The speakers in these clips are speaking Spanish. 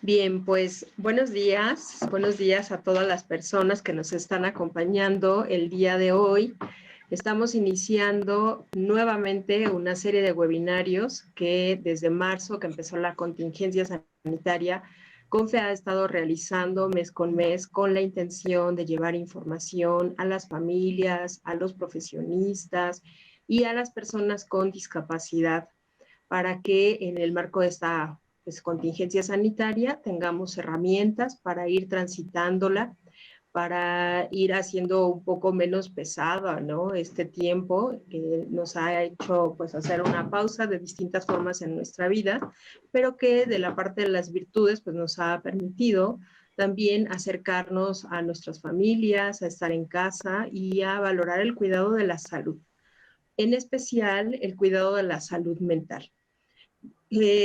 Bien, pues buenos días a todas las personas que nos están acompañando el día de hoy. Estamos iniciando nuevamente una serie de webinarios que desde marzo, que empezó la contingencia sanitaria, CONFE ha estado realizando mes con mes con la intención de llevar información a las familias, a los profesionistas y a las personas con discapacidad para que en el marco de esta contingencia sanitaria tengamos herramientas para ir transitándola, para ir haciendo un poco menos pesada, ¿no? Este tiempo que nos ha hecho pues hacer una pausa de distintas formas en nuestra vida, pero que de la parte de las virtudes pues nos ha permitido también acercarnos a nuestras familias, a estar en casa y a valorar el cuidado de la salud, en especial el cuidado de la salud mental.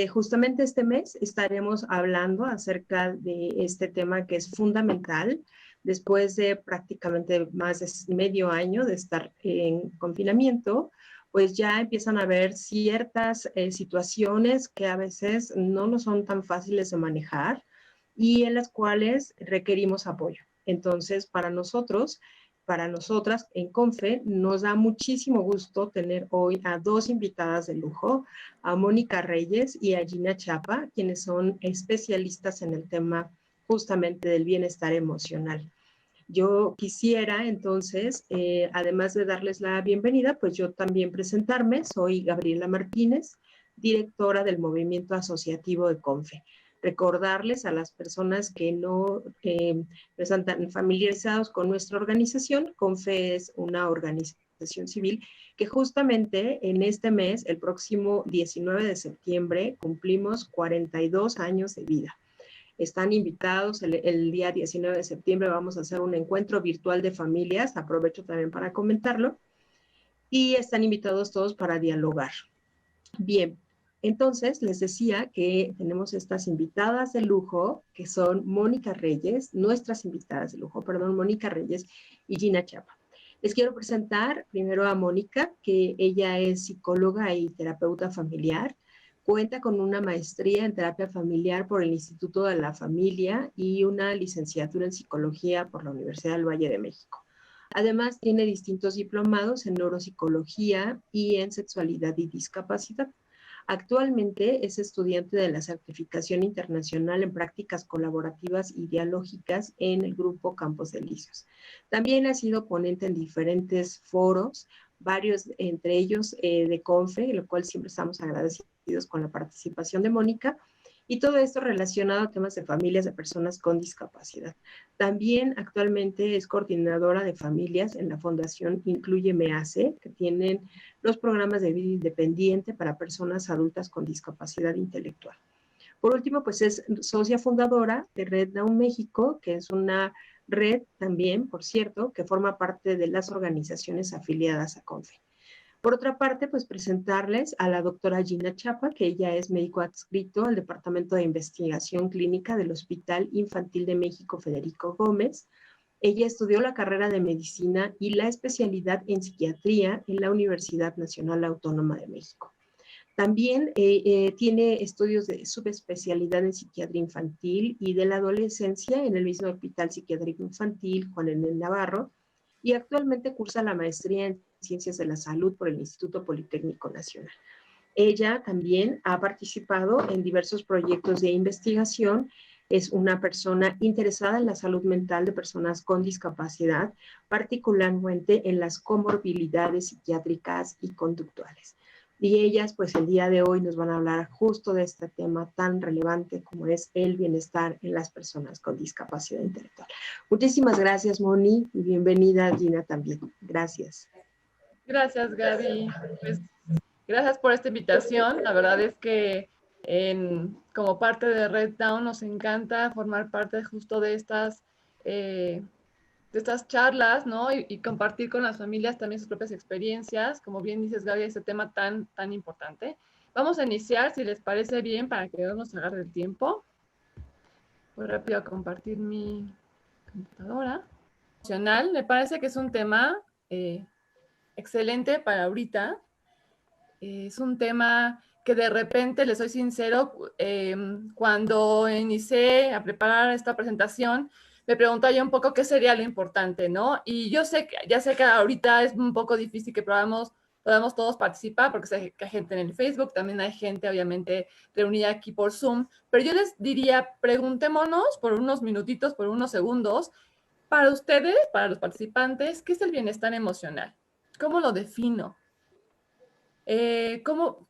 Justamente este mes estaremos hablando acerca de este tema que es fundamental después de prácticamente más de medio año de estar en confinamiento, pues ya empiezan a haber ciertas situaciones que a veces no nos son tan fáciles de manejar y en las cuales requerimos apoyo. Entonces, para nosotras en CONFE, nos da muchísimo gusto tener hoy a dos invitadas de lujo, a Mónica Reyes y a Gina Chapa, quienes son especialistas en el tema justamente del bienestar emocional. Yo quisiera entonces, además de darles la bienvenida, pues yo también presentarme. Soy Gabriela Martínez, directora del Movimiento Asociativo de CONFE. Recordarles a las personas que no están tan familiarizados con nuestra organización, CONFE es una organización civil que justamente en este mes, el próximo 19 de septiembre, cumplimos 42 años de vida. Están invitados, el día 19 de septiembre vamos a hacer un encuentro virtual de familias, aprovecho también para comentarlo, y están invitados todos para dialogar. Bien, entonces les decía que tenemos estas invitadas de lujo, que son Mónica Reyes, nuestras invitadas de lujo, perdón, Mónica Reyes y Gina Chapa. Les quiero presentar primero a Mónica, que ella es psicóloga y terapeuta familiar. Cuenta con una maestría en terapia familiar por el Instituto de la Familia y una licenciatura en psicología por la Universidad del Valle de México. Además, tiene distintos diplomados en neuropsicología y en sexualidad y discapacidad. Actualmente es estudiante de la certificación internacional en prácticas colaborativas y dialógicas en el grupo Campos Elíseos. También ha sido ponente en diferentes foros, varios entre ellos de CONFE, lo cual siempre estamos agradecidos con la participación de Mónica, y todo esto relacionado a temas de familias de personas con discapacidad. También actualmente es coordinadora de familias en la Fundación Inclúyeme AC, que tienen los programas de vida independiente para personas adultas con discapacidad intelectual. Por último, pues es socia fundadora de Red Down México, que es una red también, por cierto, que forma parte de las organizaciones afiliadas a CONFE. Por otra parte, pues presentarles a la doctora Gina Chapa, que ella es médico adscrito al Departamento de Investigación Clínica del Hospital Infantil de México Federico Gómez. Ella estudió la carrera de medicina y la especialidad en psiquiatría en la Universidad Nacional Autónoma de México. También tiene estudios de subespecialidad en psiquiatría infantil y de la adolescencia en el mismo Hospital Psiquiátrico Infantil Juan N. Navarro, y actualmente cursa la maestría en Ciencias de la Salud por el Instituto Politécnico Nacional. Ella también ha participado en diversos proyectos de investigación. Es una persona interesada en la salud mental de personas con discapacidad, particularmente en las comorbilidades psiquiátricas y conductuales. Y ellas, pues el día de hoy nos van a hablar justo de este tema tan relevante como es el bienestar en las personas con discapacidad intelectual. Muchísimas gracias, Moni, y bienvenida, Gina, también. Gracias. Gracias, Gaby. Pues, gracias por esta invitación. La verdad es que como parte de Red Down nos encanta formar parte justo de estas charlas, ¿no? Y compartir con las familias también sus propias experiencias. Como bien dices, Gaby, este tema tan importante. Vamos a iniciar, si les parece bien, para que no nos agarre el tiempo. Voy rápido a compartir mi computadora. Me parece que es un tema excelente para ahorita. Es un tema que de repente, les soy sincero, cuando inicié a preparar esta presentación, me preguntaba yo un poco qué sería lo importante, ¿no? Y yo sé que, ya sé que ahorita es un poco difícil que podamos todos participar, porque sé que hay gente en el Facebook, también hay gente, obviamente, reunida aquí por Zoom, pero yo les diría, preguntémonos por unos minutitos, por unos segundos, para ustedes, para los participantes, ¿qué es el bienestar emocional? ¿Cómo lo defino? ¿Qué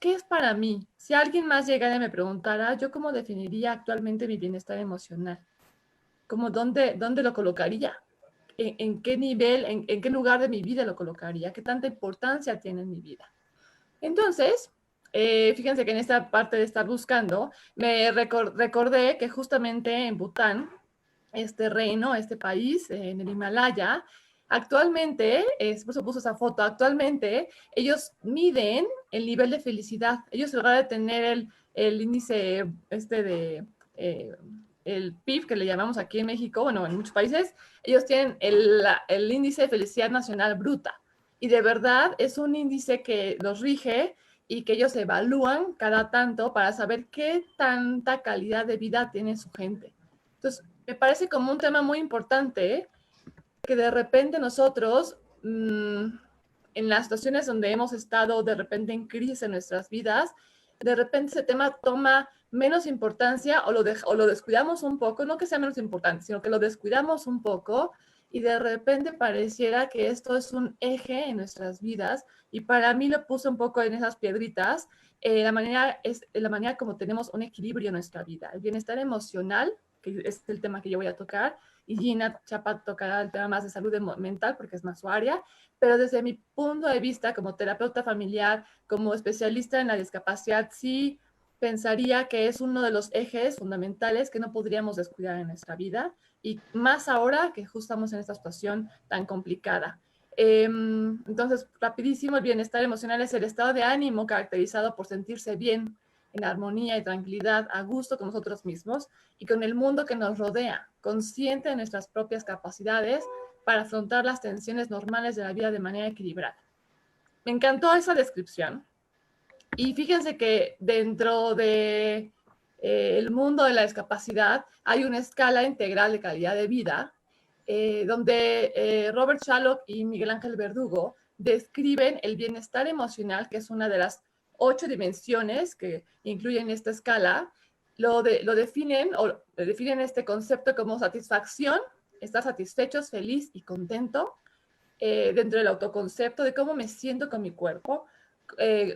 es para mí? Si alguien más llegara y me preguntara, ¿yo cómo definiría actualmente mi bienestar emocional? ¿Dónde lo colocaría? ¿En qué nivel, en qué lugar de mi vida lo colocaría? ¿Qué tanta importancia tiene en mi vida? Entonces, fíjense que en esta parte de estar buscando, me recordé que justamente en Bután, este reino, este país, en el Himalaya, actualmente, por eso puso esa foto, actualmente ellos miden el nivel de felicidad. Ellos a la hora de tener el índice eh, el PIB que le llamamos aquí en México, bueno, en muchos países, ellos tienen el índice de felicidad nacional bruta. Y de verdad es un índice que los rige y que ellos evalúan cada tanto para saber qué tanta calidad de vida tiene su gente. Entonces, me parece como un tema muy importante que de repente nosotros, en las situaciones donde hemos estado de repente en crisis en nuestras vidas, de repente ese tema toma menos importancia o lo descuidamos un poco, no que sea menos importante, sino que lo descuidamos un poco y de repente pareciera que esto es un eje en nuestras vidas y para mí lo puse un poco en esas piedritas, la manera como tenemos un equilibrio en nuestra vida, el bienestar emocional, que es el tema que yo voy a tocar, y Gina Chapa tocará el tema más de salud mental porque es más su área, pero desde mi punto de vista como terapeuta familiar, como especialista en la discapacidad, sí pensaría que es uno de los ejes fundamentales que no podríamos descuidar en nuestra vida y más ahora que justo estamos en esta situación tan complicada. Entonces, rapidísimo, el bienestar emocional es el estado de ánimo caracterizado por sentirse bien, en armonía y tranquilidad, a gusto con nosotros mismos y con el mundo que nos rodea, consciente de nuestras propias capacidades para afrontar las tensiones normales de la vida de manera equilibrada. Me encantó esa descripción. Y fíjense que dentro de el mundo de la discapacidad hay una escala integral de calidad de vida, donde Robert Shallock y Miguel Ángel Verdugo describen el bienestar emocional, que es una de las 8 dimensiones que incluyen esta escala, lo definen este concepto como satisfacción, estar satisfechos, feliz y contento, dentro del autoconcepto de cómo me siento con mi cuerpo,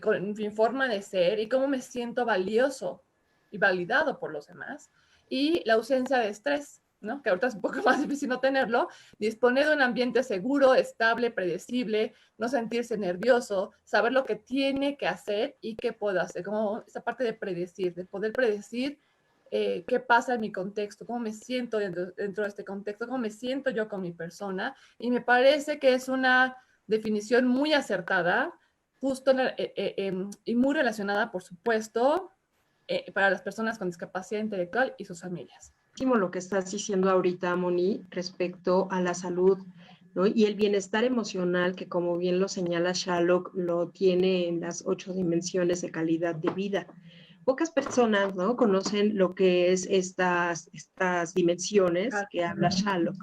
con mi forma de ser y cómo me siento valioso y validado por los demás, y la ausencia de estrés, ¿no? Que ahorita es un poco más difícil no tenerlo, disponer de un ambiente seguro, estable, predecible, no sentirse nervioso, saber lo que tiene que hacer y qué puedo hacer, como esa parte de predecir, de poder predecir qué pasa en mi contexto, cómo me siento dentro de este contexto, cómo me siento yo con mi persona, y me parece que es una definición muy acertada, justo y muy relacionada, por supuesto, para las personas con discapacidad intelectual y sus familias. Lo que estás diciendo ahorita, Moni, respecto a la salud, ¿no? Y el bienestar emocional, que como bien lo señala Shallock, lo tiene en las 8 dimensiones de calidad de vida. Pocas personas, ¿no?, conocen lo que es estas dimensiones que habla Shallock.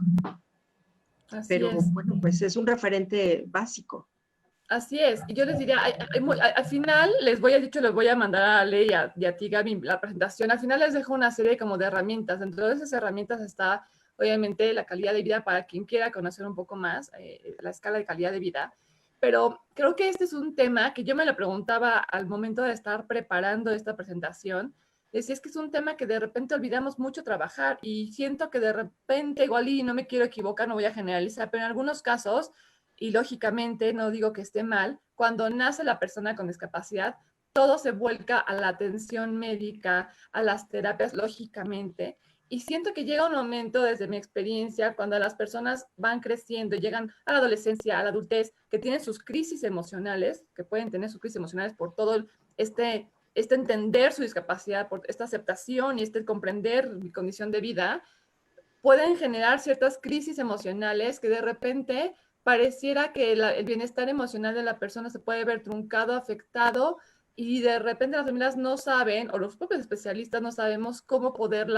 Así pero es. bueno, pues es un referente básico. Así es. Y yo les diría, al final les voy a mandar a Ale y a ti, Gaby, la presentación. Al final les dejo una serie como de herramientas. Dentro de esas herramientas está, obviamente, la calidad de vida para quien quiera conocer un poco más la escala de calidad de vida. Pero creo que este es un tema que yo me lo preguntaba al momento de estar preparando esta presentación. Decía, es que es un tema que de repente olvidamos mucho trabajar y siento que de repente, igual y no me quiero equivocar, no voy a generalizar, pero en algunos casos y lógicamente no digo que esté mal, cuando nace la persona con discapacidad, todo se vuelca a la atención médica, a las terapias, lógicamente. Y siento que llega un momento, desde mi experiencia, cuando las personas van creciendo, llegan a la adolescencia, a la adultez, que tienen sus crisis emocionales, que pueden tener sus crisis emocionales por todo este entender su discapacidad, por esta aceptación y este comprender mi condición de vida, pueden generar ciertas crisis emocionales que de repente pareciera que el bienestar emocional de la persona se puede ver truncado, afectado y de repente las familias no saben, o los propios especialistas no sabemos cómo poder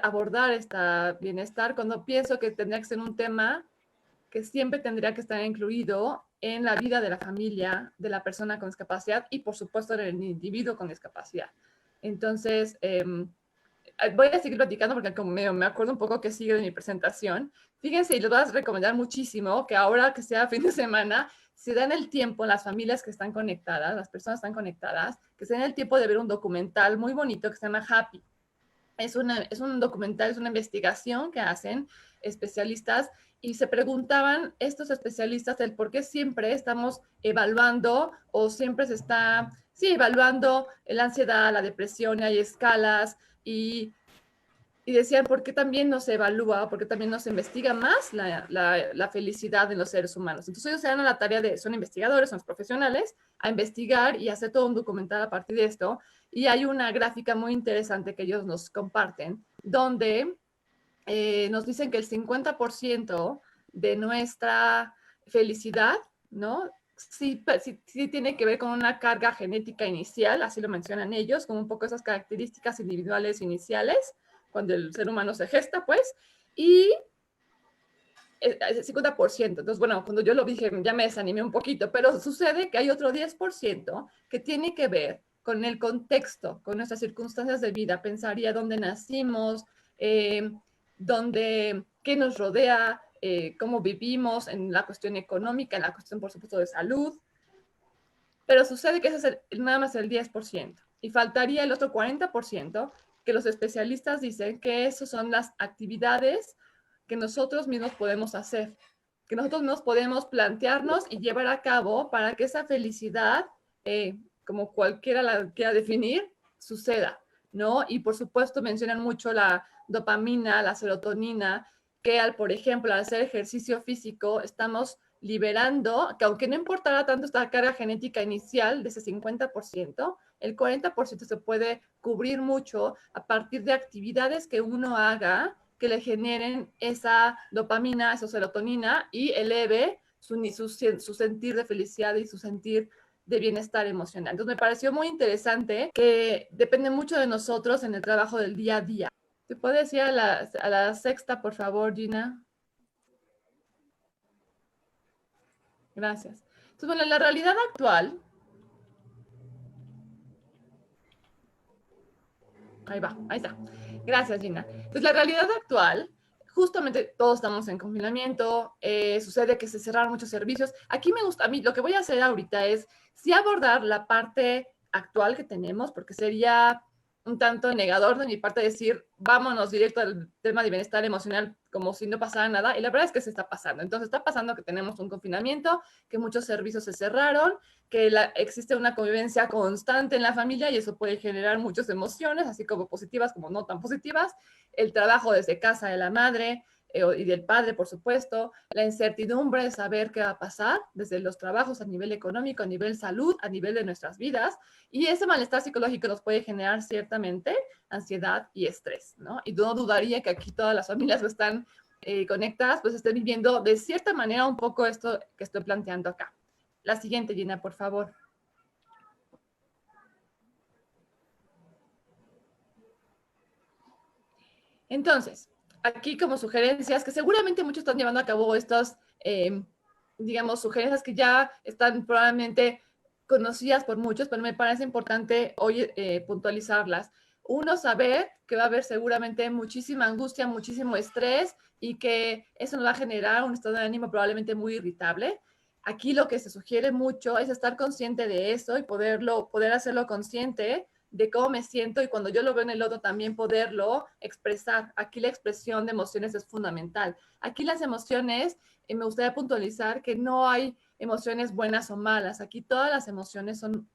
abordar este bienestar, cuando pienso que tendría que ser un tema que siempre tendría que estar incluido en la vida de la familia, de la persona con discapacidad y, por supuesto, en el individuo con discapacidad. Entonces, voy a seguir platicando porque como me acuerdo un poco que sigue de mi presentación. Fíjense, y les voy a recomendar muchísimo que ahora que sea fin de semana, se den el tiempo, las familias que están conectadas, las personas que están conectadas, que se den el tiempo de ver un documental muy bonito que se llama Happy. Es un documental, es una investigación que hacen especialistas y se preguntaban estos especialistas el por qué siempre estamos evaluando o siempre se está, sí, evaluando la ansiedad, la depresión, y hay escalas y decían por qué también no se evalúa, por qué también no se investiga más la felicidad en los seres humanos. Entonces ellos se dan a la tarea de, son investigadores, son profesionales, a investigar y hacer todo un documental a partir de esto. Y hay una gráfica muy interesante que ellos nos comparten, donde nos dicen que el 50% de nuestra felicidad, ¿no? Sí, sí tiene que ver con una carga genética inicial, así lo mencionan ellos, con un poco esas características individuales iniciales, cuando el ser humano se gesta, pues, y el 50%. Entonces, bueno, cuando yo lo dije, ya me desanimé un poquito, pero sucede que hay otro 10% que tiene que ver con el contexto, con nuestras circunstancias de vida, pensaría dónde nacimos, qué nos rodea, cómo vivimos en la cuestión económica, en la cuestión, por supuesto, de salud. Pero sucede que ese es nada más el 10%. Y faltaría el otro 40%, que los especialistas dicen que esas son las actividades que nosotros mismos podemos hacer, que nosotros mismos podemos plantearnos y llevar a cabo para que esa felicidad, como cualquiera la quiera definir, suceda, ¿no? Y por supuesto mencionan mucho la dopamina, la serotonina, que por ejemplo, al hacer ejercicio físico, estamos liberando, que aunque no importara tanto esta carga genética inicial de ese 50%, el 40% se puede cubrir mucho a partir de actividades que uno haga que le generen esa dopamina, esa serotonina y eleve su sentir de felicidad y su sentir de bienestar emocional. Entonces me pareció muy interesante que depende mucho de nosotros en el trabajo del día a día. ¿Te puedes decir a la sexta, por favor, Gina? Gracias. Entonces, bueno, en la realidad actual, ahí va, ahí está. Gracias, Gina. Pues la realidad actual, justamente todos estamos en confinamiento, sucede que se cerraron muchos servicios. Aquí me gusta, a mí lo que voy a hacer ahorita es sí abordar la parte actual que tenemos, porque sería un tanto negador de mi parte decir, vámonos directo al tema de bienestar emocional como si no pasara nada. Y la verdad es que se está pasando. Entonces está pasando que tenemos un confinamiento, que muchos servicios se cerraron, que existe una convivencia constante en la familia y eso puede generar muchas emociones, así como positivas como no tan positivas. El trabajo desde casa de la madre, y del padre, por supuesto, la incertidumbre de saber qué va a pasar desde los trabajos a nivel económico, a nivel salud, a nivel de nuestras vidas, y ese malestar psicológico nos puede generar ciertamente ansiedad y estrés, ¿no? Y no dudaría que aquí todas las familias que están conectadas, pues estén viviendo de cierta manera un poco esto que estoy planteando acá. La siguiente, Gina, por favor. Entonces, aquí como sugerencias, que seguramente muchos están llevando a cabo estas, digamos, sugerencias que ya están probablemente conocidas por muchos, pero me parece importante hoy puntualizarlas. Uno, saber que va a haber seguramente muchísima angustia, muchísimo estrés y que eso nos va a generar un estado de ánimo probablemente muy irritable. Aquí lo que se sugiere mucho es estar consciente de eso y poder hacerlo consciente de cómo me siento y cuando yo lo veo en el otro también poderlo expresar. Aquí la expresión de emociones es fundamental. Aquí las emociones, me gustaría puntualizar que no hay emociones buenas o malas. Aquí todas las emociones son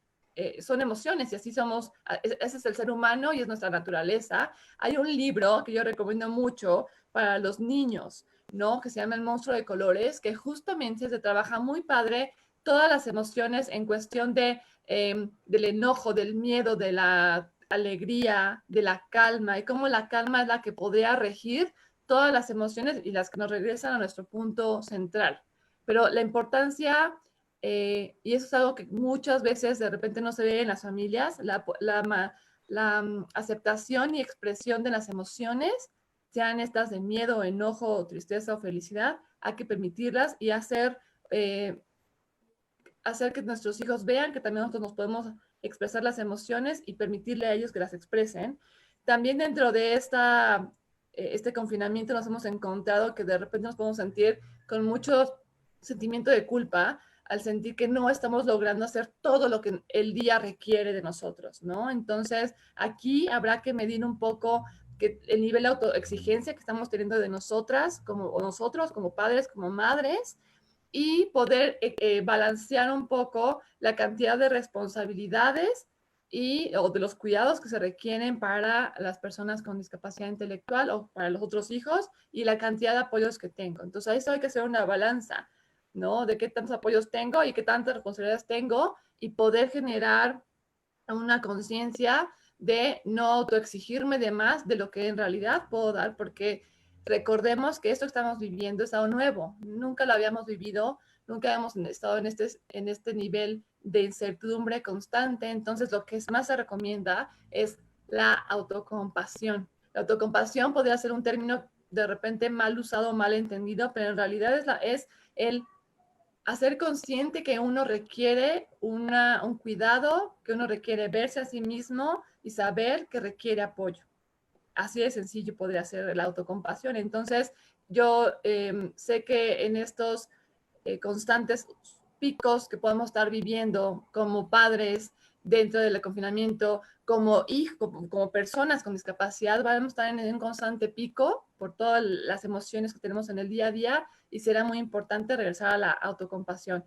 emociones y así somos, ese es el ser humano y es nuestra naturaleza. Hay un libro que yo recomiendo mucho para los niños, ¿no? Que se llama El monstruo de colores, que justamente se trabaja muy padre todas las emociones en cuestión del enojo, del miedo, de la alegría, de la calma, y cómo la calma es la que podría regir todas las emociones y las que nos regresan a nuestro punto central. Pero la importancia y eso es algo que muchas veces de repente no se ve en las familias, la aceptación y expresión de las emociones, sean estas de miedo, enojo, tristeza o felicidad, hay que permitirlas y hacer que nuestros hijos vean que también nosotros nos podemos expresar las emociones y permitirle a ellos que las expresen. También dentro de este confinamiento nos hemos encontrado que de repente nos podemos sentir con mucho sentimiento de culpa al sentir que no estamos logrando hacer todo lo que el día requiere de nosotros, ¿no? Entonces, aquí habrá que medir un poco que el nivel de autoexigencia que estamos teniendo de nosotras, nosotros, como padres, como madres, y poder balancear un poco la cantidad de responsabilidades o de los cuidados que se requieren para las personas con discapacidad intelectual o para los otros hijos y la cantidad de apoyos que tengo. Entonces, a eso hay que hacer una balanza, ¿no? De qué tantos apoyos tengo y qué tantas responsabilidades tengo y poder generar una conciencia de no autoexigirme de más de lo que en realidad puedo dar, porque recordemos que esto que estamos viviendo es algo nuevo, nunca lo habíamos vivido, nunca habíamos estado en este nivel de incertidumbre constante, entonces lo que más se recomienda es la autocompasión. La autocompasión podría ser un término de repente mal usado, mal entendido, pero en realidad es el hacer consciente que uno requiere un cuidado, que uno requiere verse a sí mismo y saber que requiere apoyo. Así de sencillo podría ser la autocompasión. Entonces, yo sé que en estos constantes picos que podemos estar viviendo como padres dentro del confinamiento, como hijos, como personas con discapacidad, vamos a estar en un constante pico por todas las emociones que tenemos en el día a día y será muy importante regresar a la autocompasión.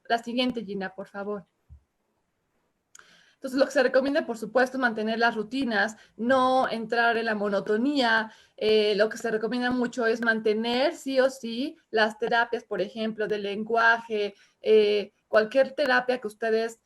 La siguiente, Gina, por favor. Entonces, lo que se recomienda, por supuesto, es mantener las rutinas, no entrar en la monotonía. Lo que se recomienda mucho es mantener sí o sí las terapias, por ejemplo, del lenguaje, cualquier terapia que ustedes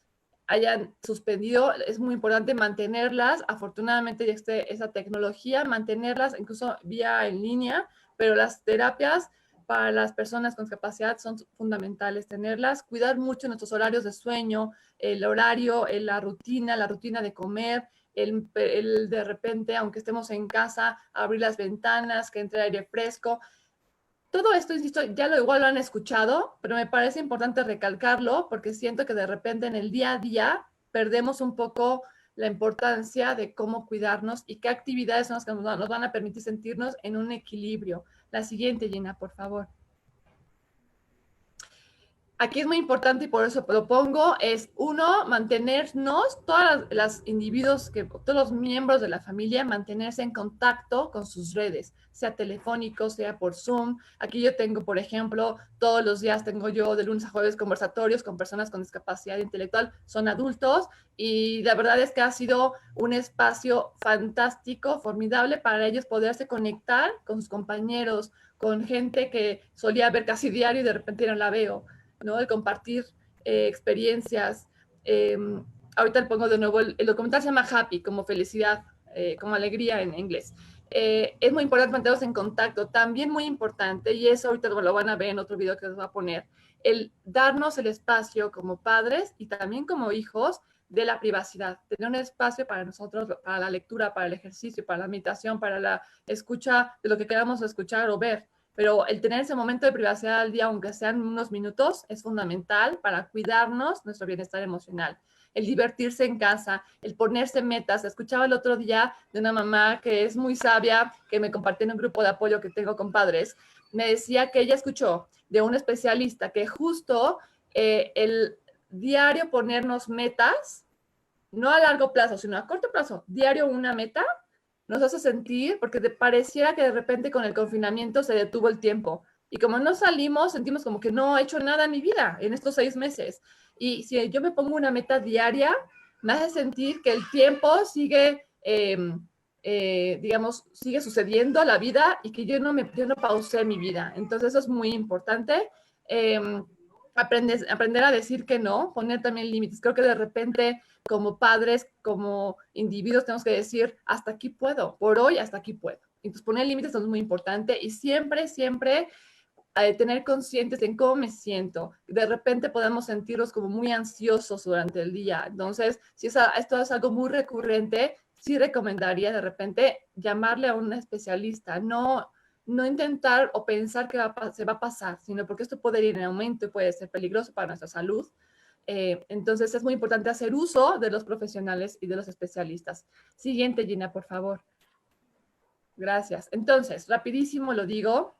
hayan suspendido, es muy importante mantenerlas. Afortunadamente ya está esa tecnología, mantenerlas incluso vía en línea, pero las terapias para las personas con discapacidad son fundamentales tenerlas, cuidar mucho nuestros horarios de sueño, el horario, la rutina de comer, el de repente, aunque estemos en casa, abrir las ventanas, que entre aire fresco. Todo esto, insisto, ya igual lo han escuchado, pero me parece importante recalcarlo porque siento que de repente en el día a día perdemos un poco la importancia de cómo cuidarnos y qué actividades son las que nos van a permitir sentirnos en un equilibrio. La siguiente, Gina, por favor. Aquí es muy importante y por eso lo pongo, es uno, mantenernos, todos los individuos, todos los miembros de la familia, mantenerse en contacto con sus redes, sea telefónico, sea por Zoom. Aquí yo tengo, por ejemplo, todos los días tengo yo de lunes a jueves conversatorios con personas con discapacidad intelectual, son adultos y la verdad es que ha sido un espacio fantástico, formidable para ellos poderse conectar con sus compañeros, con gente que solía ver casi diario y de repente no la veo, ¿no? El compartir experiencias. Ahorita le pongo de nuevo, el documental se llama Happy, como felicidad, como alegría en inglés. Es muy importante mantenernos en contacto, también muy importante, y eso ahorita lo van a ver en otro video que les voy a poner, el darnos el espacio como padres y también como hijos de la privacidad, tener un espacio para nosotros, para la lectura, para el ejercicio, para la meditación, para la escucha de lo que queramos escuchar o ver. Pero el tener ese momento de privacidad al día, aunque sean unos minutos, es fundamental para cuidarnos nuestro bienestar emocional. El divertirse en casa, el ponerse metas. Escuchaba el otro día de una mamá que es muy sabia, que me compartió en un grupo de apoyo que tengo con padres. Me decía que ella escuchó de un especialista que justo el diario ponernos metas, no a largo plazo, sino a corto plazo, diario una meta, nos hace sentir, porque te pareciera que de repente con el confinamiento se detuvo el tiempo. Y como no salimos, sentimos como que no he hecho nada en mi vida en estos 6 meses. Y si yo me pongo una meta diaria, me hace sentir que el tiempo sigue, digamos, sigue sucediendo la vida y que yo no pausé mi vida. Entonces eso es muy importante. Aprender a decir que no, poner también límites. Creo que de repente como padres, como individuos, tenemos que decir, hasta aquí puedo, por hoy hasta aquí puedo. Entonces poner límites es muy importante y siempre, siempre tener conscientes en cómo me siento. De repente podemos sentirnos como muy ansiosos durante el día. Entonces, si esto es algo muy recurrente, sí recomendaría de repente llamarle a un especialista, no intentar o pensar que se va a pasar, sino porque esto puede ir en aumento y puede ser peligroso para nuestra salud. Entonces es muy importante hacer uso de los profesionales y de los especialistas. Siguiente, Gina, por favor. Gracias. Entonces, rapidísimo lo digo.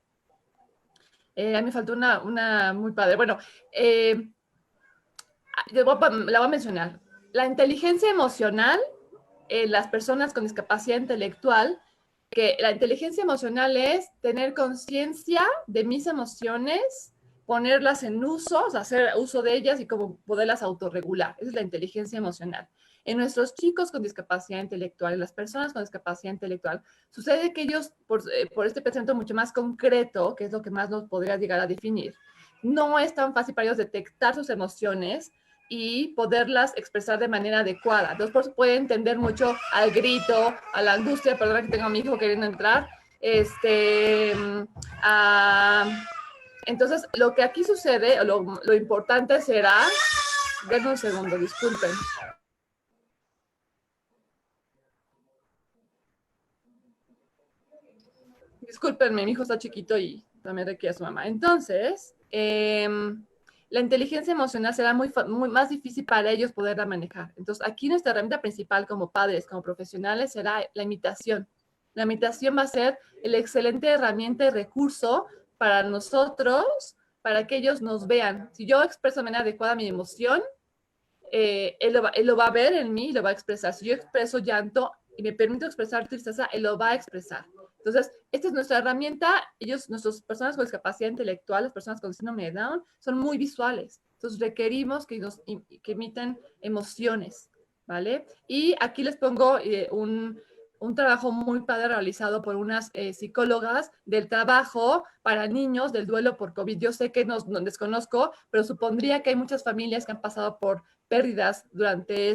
A mí me faltó una muy padre. Bueno, la voy a mencionar. La inteligencia emocional en las personas con discapacidad intelectual, que la inteligencia emocional es tener conciencia de mis emociones, ponerlas en uso, o sea, hacer uso de ellas y como poderlas autorregular. Esa es la inteligencia emocional. En nuestros chicos con discapacidad intelectual, en las personas con discapacidad intelectual, sucede que ellos, por este pensamiento mucho más concreto, que es lo que más nos podría llegar a definir, no es tan fácil para ellos detectar sus emociones y poderlas expresar de manera adecuada. Entonces, por eso puede entender mucho al grito, a la angustia, perdón que tengo a mi hijo queriendo entrar, entonces, lo que aquí sucede, lo importante será, denme un segundo, disculpen. Discúlpenme, mi hijo está chiquito y también requiere a su mamá. Entonces, la inteligencia emocional será muy más difícil para ellos poderla manejar. Entonces, aquí nuestra herramienta principal como padres, como profesionales, será la imitación. La imitación va a ser el excelente herramienta y recurso para nosotros, para que ellos nos vean. Si yo expreso de manera adecuada mi emoción, él lo va a ver en mí y lo va a expresar. Si yo expreso llanto y me permito expresar tristeza, él lo va a expresar. Entonces, esta es nuestra herramienta. Nuestras personas con discapacidad intelectual, las personas con síndrome de Down, son muy visuales. Entonces, requerimos que emiten emociones, ¿vale? Y aquí les pongo un trabajo muy padre realizado por unas psicólogas del trabajo para niños del duelo por COVID. Yo sé que no desconozco, pero supondría que hay muchas familias que han pasado por pérdidas durante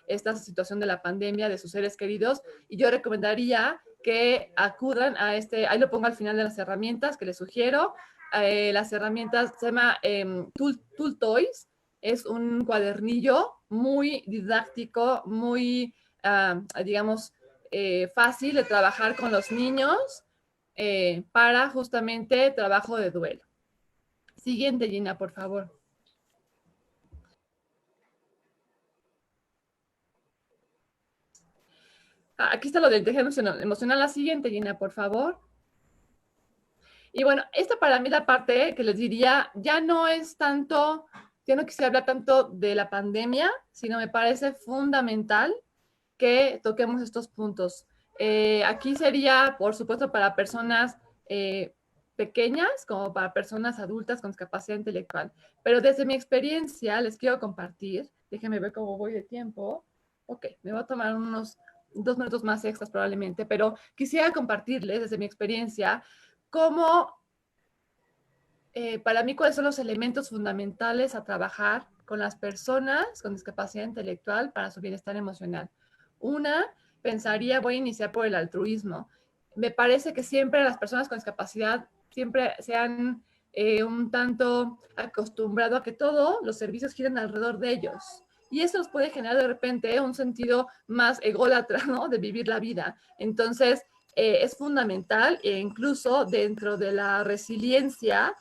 esta situación de la pandemia de sus seres queridos, y yo recomendaría que acudan a ahí lo pongo al final de las herramientas que les sugiero. Las herramientas se llama Tool Toys, es un cuadernillo muy didáctico, muy, digamos, fácil de trabajar con los niños para justamente trabajo de duelo. Siguiente, Gina, por favor. Aquí está lo de inteligencia emocional. La siguiente, Gina, por favor. Y bueno, esta para mí la parte que les diría, ya no es tanto, ya no quisiera hablar tanto de la pandemia, sino me parece fundamental que toquemos estos puntos. Aquí sería, por supuesto, para personas pequeñas como para personas adultas con discapacidad intelectual. Pero desde mi experiencia les quiero compartir, déjenme ver cómo voy de tiempo. Ok, me voy a tomar unos 2 minutos más extras probablemente, pero quisiera compartirles desde mi experiencia cómo, para mí, cuáles son los elementos fundamentales a trabajar con las personas con discapacidad intelectual para su bienestar emocional. Una, pensaría, voy a iniciar por el altruismo. Me parece que siempre las personas con discapacidad siempre se han un tanto acostumbrado a que todos los servicios giren alrededor de ellos. Y eso nos puede generar de repente un sentido más ególatra, ¿no? De vivir la vida. Entonces, es fundamental, e incluso dentro de la resiliencia,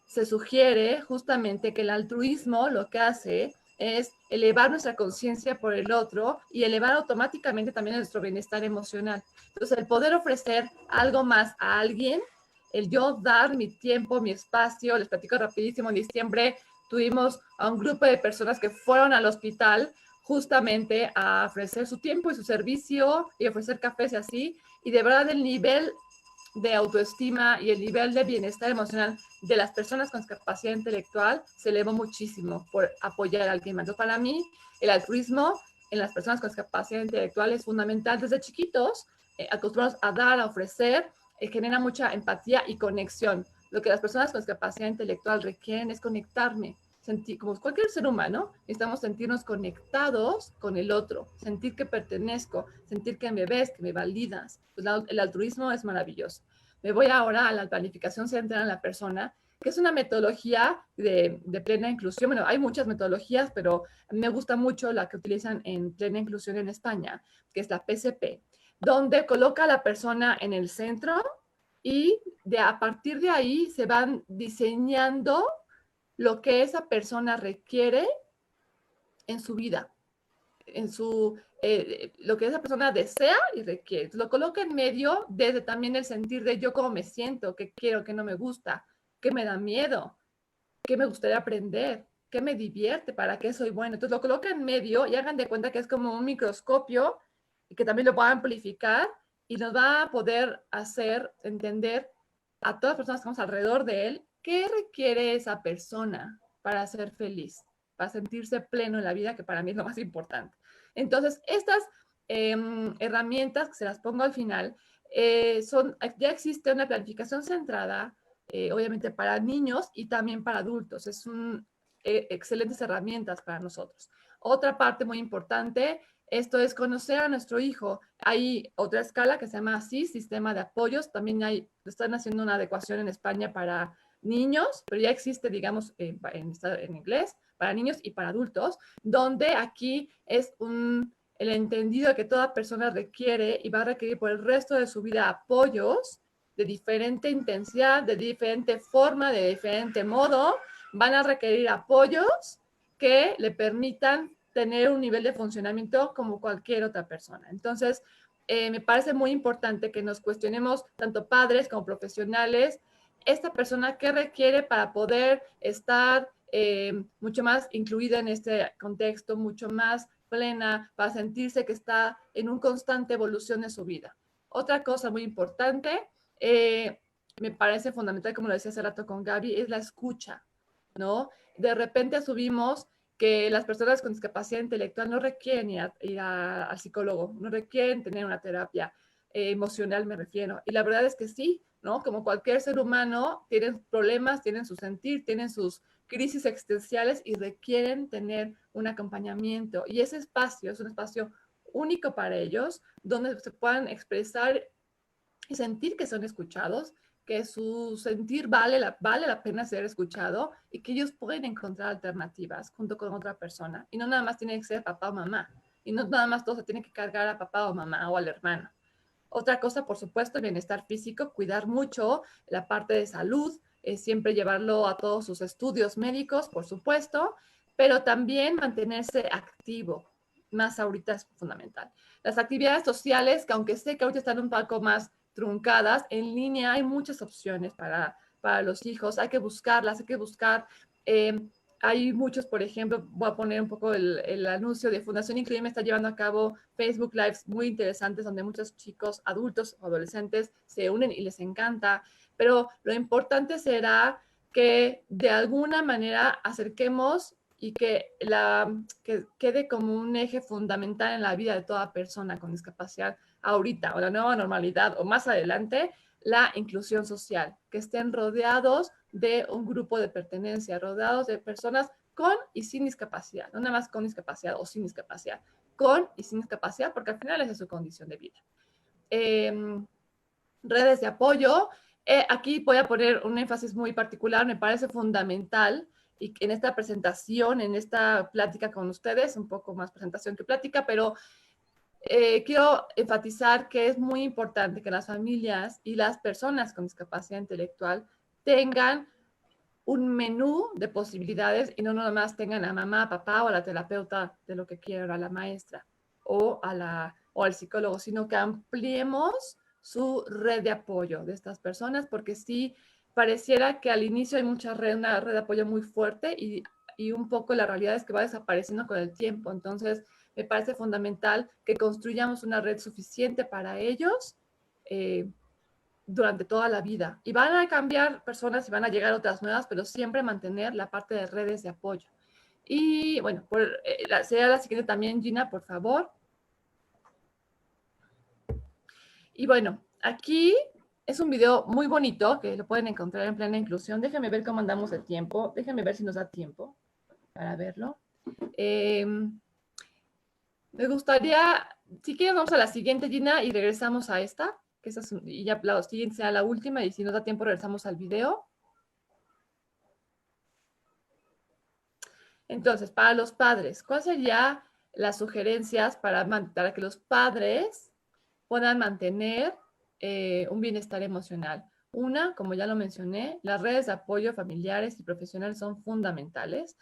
se sugiere justamente que el altruismo lo que hace es elevar nuestra conciencia por el otro y elevar automáticamente también nuestro bienestar emocional. Entonces, el poder ofrecer algo más a alguien, el yo dar mi tiempo, mi espacio, les platico rapidísimo, en diciembre tuvimos a un grupo de personas que fueron al hospital justamente a ofrecer su tiempo y su servicio y ofrecer cafés y así, y de verdad el nivel de autoestima y el nivel de bienestar emocional de las personas con discapacidad intelectual se elevó muchísimo por apoyar al clima. Entonces, para mí, el altruismo en las personas con discapacidad intelectual es fundamental. Desde chiquitos, acostumbrados a dar, a ofrecer, genera mucha empatía y conexión. Lo que las personas con discapacidad intelectual requieren es conectarme, sentir, como cualquier ser humano, necesitamos sentirnos conectados con el otro, sentir que pertenezco, sentir que me ves, que me validas. Pues el altruismo es maravilloso. Me voy ahora a la planificación central en la persona. que es una metodología de plena inclusión. Bueno, hay muchas metodologías, pero me gusta mucho la que utilizan en plena inclusión en España, que es la PCP, donde coloca a la persona en el centro y a partir de ahí se van diseñando lo que esa persona requiere en su vida, lo que esa persona desea y requiere. Lo coloca en medio desde también el sentir de yo cómo me siento, qué quiero, qué no me gusta, qué me da miedo, qué me gustaría aprender, qué me divierte, para qué soy bueno. Entonces lo coloca en medio y hagan de cuenta que es como un microscopio y que también lo va a amplificar y nos va a poder hacer entender a todas las personas que estamos alrededor de él qué requiere esa persona para ser feliz, para sentirse pleno en la vida, que para mí es lo más importante. Entonces, estas herramientas que se las pongo al final, ya existe una planificación centrada, obviamente para niños y también para adultos. Excelentes herramientas para nosotros. Otra parte muy importante, esto es conocer a nuestro hijo. Hay otra escala que se llama así, sistema de apoyos. También están haciendo una adecuación en España para niños, pero ya existe, digamos, en inglés, para niños y para adultos, donde aquí es el entendido de que toda persona requiere y va a requerir por el resto de su vida apoyos de diferente intensidad, de diferente forma, de diferente modo. Van a requerir apoyos que le permitan tener un nivel de funcionamiento como cualquier otra persona. Entonces, me parece muy importante que nos cuestionemos, tanto padres como profesionales, esta persona qué requiere para poder estar mucho más incluida en este contexto, mucho más plena, para sentirse que está en una constante evolución de su vida. Otra cosa muy importante, me parece fundamental, como lo decía hace rato con Gaby, es la escucha, ¿no? De repente asumimos que las personas con discapacidad intelectual no requieren ir al psicólogo, no requieren tener una terapia emocional, me refiero. Y la verdad es que sí, ¿no? Como cualquier ser humano, tienen problemas, tienen su sentir, tienen sus crisis existenciales y requieren tener un acompañamiento. Y ese espacio es un espacio único para ellos, donde se puedan expresar y sentir que son escuchados, que su sentir vale la pena ser escuchado y que ellos pueden encontrar alternativas junto con otra persona. Y no nada más tiene que ser papá o mamá. Y no nada más todo se tiene que cargar a papá o mamá o al hermano. Otra cosa, por supuesto, el bienestar físico, cuidar mucho la parte de salud, siempre llevarlo a todos sus estudios médicos, por supuesto, pero también mantenerse activo, más ahorita es fundamental. Las actividades sociales, que aunque sé que ahorita están un poco más truncadas, en línea hay muchas opciones para los hijos, hay que buscarlas, hay que buscar... hay muchos, por ejemplo, voy a poner un poco el anuncio de Fundación Incluye, me está llevando a cabo Facebook Lives muy interesantes donde muchos chicos, adultos o adolescentes se unen y les encanta, pero lo importante será que de alguna manera acerquemos y que quede como un eje fundamental en la vida de toda persona con discapacidad ahorita o la nueva normalidad o más adelante, la inclusión social, que estén rodeados de un grupo de pertenencia, rodeados de personas con y sin discapacidad, no nada más con discapacidad o sin discapacidad, con y sin discapacidad, porque al final esa es su condición de vida. Redes de apoyo, aquí voy a poner un énfasis muy particular, me parece fundamental y en esta presentación, en esta plática con ustedes, un poco más presentación que plática, pero quiero enfatizar que es muy importante que las familias y las personas con discapacidad intelectual tengan un menú de posibilidades y no nada más tengan a mamá, a papá o a la terapeuta de lo que quieran, a la maestra o al psicólogo, sino que ampliemos su red de apoyo de estas personas, porque sí pareciera que al inicio hay una red de apoyo muy fuerte y un poco la realidad es que va desapareciendo con el tiempo. Entonces, me parece fundamental que construyamos una red suficiente para ellos durante toda la vida. Y van a cambiar personas y van a llegar otras nuevas, pero siempre mantener la parte de redes de apoyo. Y bueno, sería la siguiente también, Gina, por favor. Y bueno, aquí es un video muy bonito que lo pueden encontrar en Plena Inclusión. Déjenme ver cómo andamos de tiempo. Déjenme ver si nos da tiempo para verlo. Me gustaría, si quieren, vamos a la siguiente, Gina, y regresamos a esta, que esa y ya la siguiente será la última, y si nos da tiempo regresamos al video. Entonces, para los padres, ¿cuáles serían las sugerencias para que los padres puedan mantener un bienestar emocional? Una, como ya lo mencioné, las redes de apoyo familiares y profesionales son fundamentales.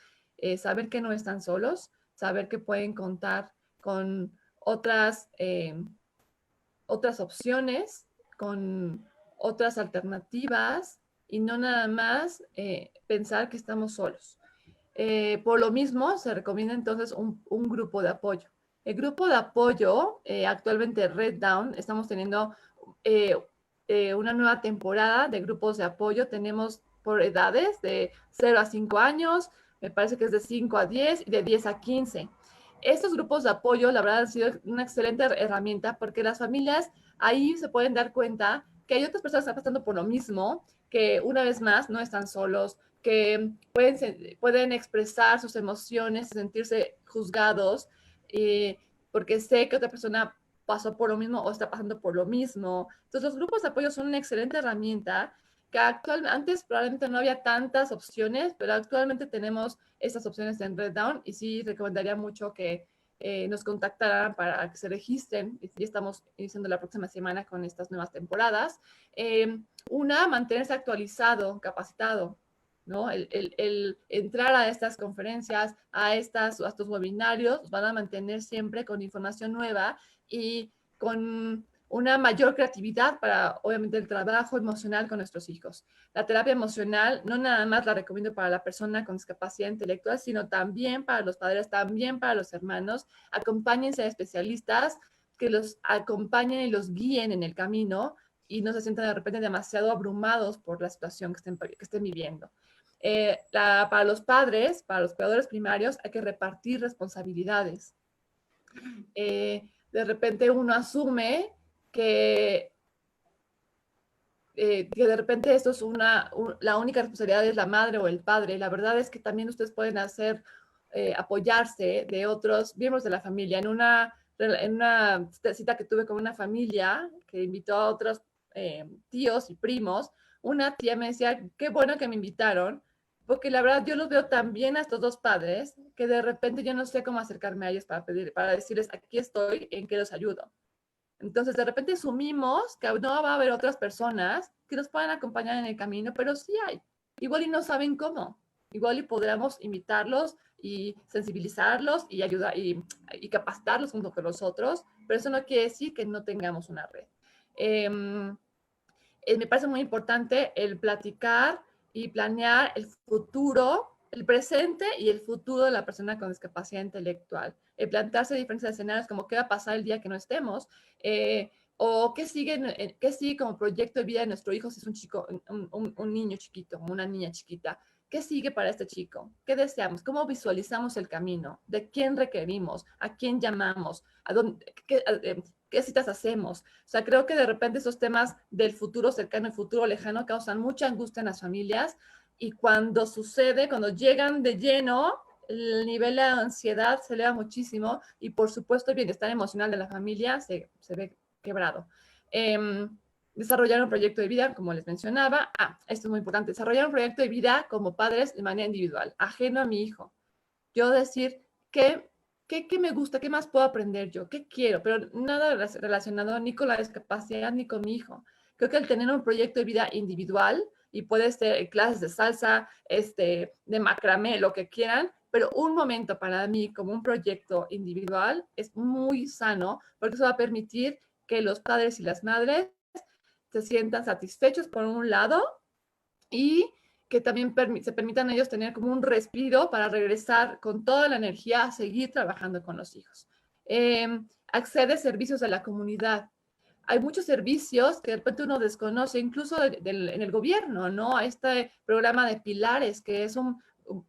Saber que no están solos, saber que pueden contar con otras opciones, con otras alternativas y no nada más pensar que estamos solos. Por lo mismo, se recomienda entonces un grupo de apoyo. El grupo de apoyo, actualmente Red Down, estamos teniendo una nueva temporada de grupos de apoyo. Tenemos por edades de 0 a 5 años, me parece que es de 5 a 10 y de 10 a 15. Estos grupos de apoyo, la verdad, han sido una excelente herramienta porque las familias ahí se pueden dar cuenta que hay otras personas que están pasando por lo mismo, que una vez más no están solos, que pueden expresar sus emociones, sentirse juzgados, porque sé que otra persona pasó por lo mismo o está pasando por lo mismo. Entonces, los grupos de apoyo son una excelente herramienta que antes probablemente no había tantas opciones, pero actualmente tenemos estas opciones en Red Down y sí recomendaría mucho que nos contactaran para que se registren. Y estamos iniciando la próxima semana con estas nuevas temporadas. Una, mantenerse actualizado, capacitado, ¿no? El entrar a estas conferencias, a estos webinarios, van a mantener siempre con información nueva y con una mayor creatividad para, obviamente, el trabajo emocional con nuestros hijos. La terapia emocional no nada más la recomiendo para la persona con discapacidad intelectual, sino también para los padres, también para los hermanos. Acompáñense a especialistas que los acompañen y los guíen en el camino y no se sientan de repente demasiado abrumados por la situación que estén viviendo. Para los padres, para los cuidadores primarios, hay que repartir responsabilidades. De repente uno asume que de repente esto es la única responsabilidad es la madre o el padre. La verdad es que también ustedes pueden apoyarse de otros miembros de la familia. En una cita que tuve con una familia que invitó a otros tíos y primos, una tía me decía, qué bueno que me invitaron, porque la verdad yo los veo tan bien a estos dos padres que de repente yo no sé cómo acercarme a ellos para decirles, aquí estoy, en qué los ayudo. Entonces, de repente asumimos que no va a haber otras personas que nos puedan acompañar en el camino, pero sí hay. Igual y no saben cómo. Igual y podríamos invitarlos y sensibilizarlos y ayudar y capacitarlos junto con nosotros, pero eso no quiere decir que no tengamos una red. Me parece muy importante el platicar y planear el futuro, el presente y el futuro de la persona con discapacidad intelectual. El plantearse diferentes escenarios como qué va a pasar el día que no estemos, o qué sigue como proyecto de vida de nuestro hijo si es un chico, un niño chiquito, una niña chiquita. ¿Qué sigue para este chico? ¿Qué deseamos? ¿Cómo visualizamos el camino? ¿De quién requerimos? ¿A quién llamamos? ¿A dónde, qué citas hacemos? O sea, creo que de repente esos temas del futuro cercano y futuro lejano causan mucha angustia en las familias y cuando sucede, cuando llegan de lleno, el nivel de ansiedad se eleva muchísimo y por supuesto el bienestar emocional de la familia se ve quebrado. Desarrollar un proyecto de vida, como les mencionaba. Esto es muy importante. Desarrollar un proyecto de vida como padres de manera individual, ajeno a mi hijo. Yo decir, ¿qué me gusta? ¿Qué más puedo aprender yo? ¿Qué quiero? Pero nada relacionado ni con la discapacidad ni con mi hijo. Creo que el tener un proyecto de vida individual, y puede ser clases de salsa, de macramé, lo que quieran, pero un momento para mí como un proyecto individual es muy sano porque eso va a permitir que los padres y las madres se sientan satisfechos por un lado y que también se permitan ellos tener como un respiro para regresar con toda la energía a seguir trabajando con los hijos. Accede a servicios de la comunidad. Hay muchos servicios que de repente uno desconoce, incluso en el gobierno, ¿no? Este programa de Pilares, que es un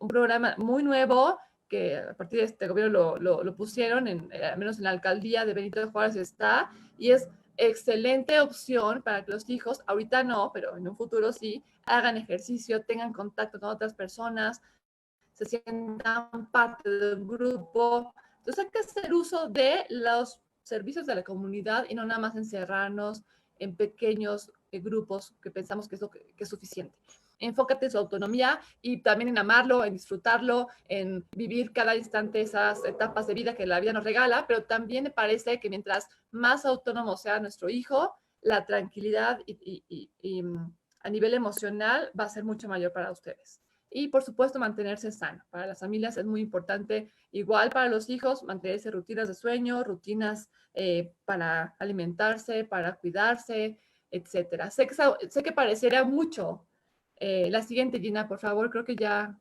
programa muy nuevo, que a partir de este gobierno lo pusieron, al menos en la alcaldía de Benito Juárez está, y es excelente opción para que los hijos, ahorita no, pero en un futuro sí, hagan ejercicio, tengan contacto con otras personas, se sientan parte de un grupo. Entonces hay que hacer uso de los servicios de la comunidad y no nada más encerrarnos en pequeños grupos que pensamos que es suficiente. enfócate en su autonomía y también en amarlo, en disfrutarlo, en vivir cada instante esas etapas de vida que la vida nos regala, pero también me parece que mientras más autónomo sea nuestro hijo, la tranquilidad a nivel emocional va a ser mucho mayor para ustedes. Y por supuesto mantenerse sano. Para las familias es muy importante, igual para los hijos, mantenerse rutinas de sueño, rutinas para alimentarse, para cuidarse, etcétera. Sé que pareciera mucho. La siguiente, Gina, por favor, creo que ya...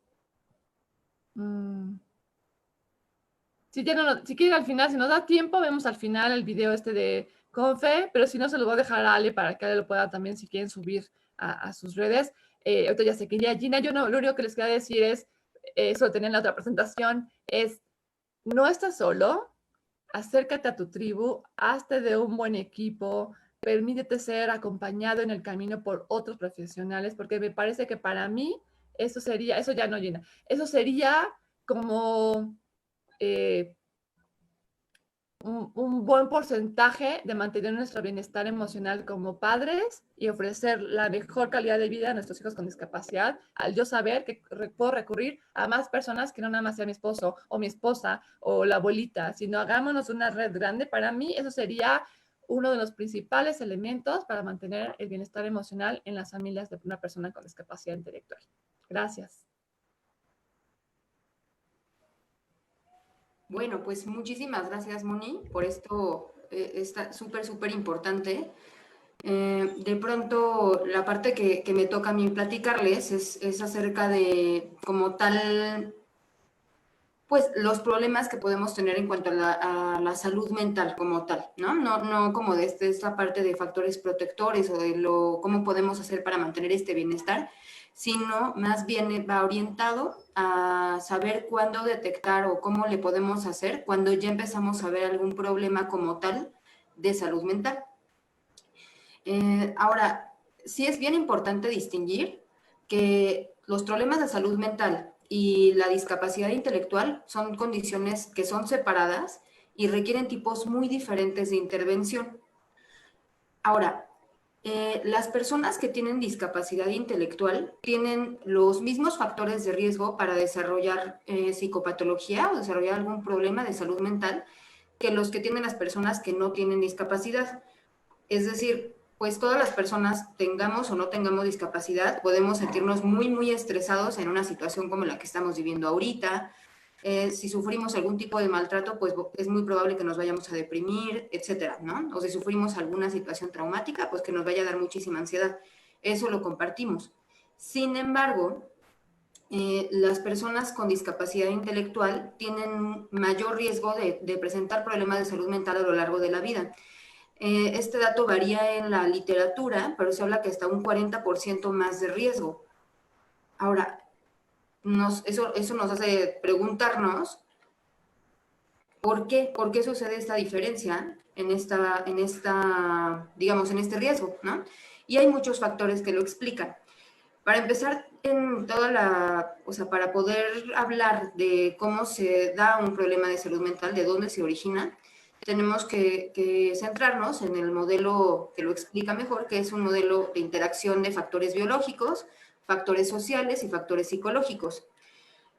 Si, ya no, si quieren al final, si nos da tiempo, vemos al final el video este de Confe, pero si no, se lo voy a dejar a Ale para que Ale lo pueda también, si quieren, subir a sus redes. Ahorita ya sé que ya Gina, yo no, lo único que les quería decir es, eso lo tenía en la otra presentación, es, no estás solo, acércate a tu tribu, hazte de un buen equipo, permítete ser acompañado en el camino por otros profesionales, porque me parece que para mí eso sería, eso ya no llena, eso sería como un buen porcentaje de mantener nuestro bienestar emocional como padres y ofrecer la mejor calidad de vida a nuestros hijos con discapacidad, al yo saber que puedo recurrir a más personas que no nada más sea mi esposo o mi esposa o la abuelita, sino hagámonos una red grande. Para mí eso sería uno de los principales elementos para mantener el bienestar emocional en las familias de una persona con discapacidad intelectual. Gracias. Bueno, pues muchísimas gracias, Moni, por esto. Está súper importante. De pronto, la parte que me toca a mí platicarles es acerca de, como tal, pues los problemas que podemos tener en cuanto a la salud mental como tal, ¿no? No como de esta parte de factores protectores o de cómo podemos hacer para mantener este bienestar, sino más bien va orientado a saber cuándo detectar o cómo le podemos hacer cuando ya empezamos a ver algún problema como tal de salud mental. Ahora, sí es bien importante distinguir que los problemas de salud mental y la discapacidad intelectual son condiciones que son separadas y requieren tipos muy diferentes de intervención. Ahora, las personas que tienen discapacidad intelectual tienen los mismos factores de riesgo para desarrollar psicopatología o desarrollar algún problema de salud mental que los que tienen las personas que no tienen discapacidad. Es decir, pues todas las personas, tengamos o no tengamos discapacidad, podemos sentirnos muy estresados en una situación como la que estamos viviendo ahorita. Si sufrimos algún tipo de maltrato, pues es muy probable que nos vayamos a deprimir, etcétera, ¿no? O si sufrimos alguna situación traumática, pues que nos vaya a dar muchísima ansiedad. Eso lo compartimos. Sin embargo, las personas con discapacidad intelectual tienen mayor riesgo de presentar problemas de salud mental a lo largo de la vida. Este dato varía en la literatura, pero se habla que hasta un 40% más de riesgo. Ahora, eso nos hace preguntarnos ¿por qué sucede esta diferencia en digamos, en este riesgo, ¿no? Y hay muchos factores que lo explican. Para empezar, para poder hablar de cómo se da un problema de salud mental, de dónde se origina, tenemos que centrarnos en el modelo que lo explica mejor, que es un modelo de interacción de factores biológicos, factores sociales y factores psicológicos.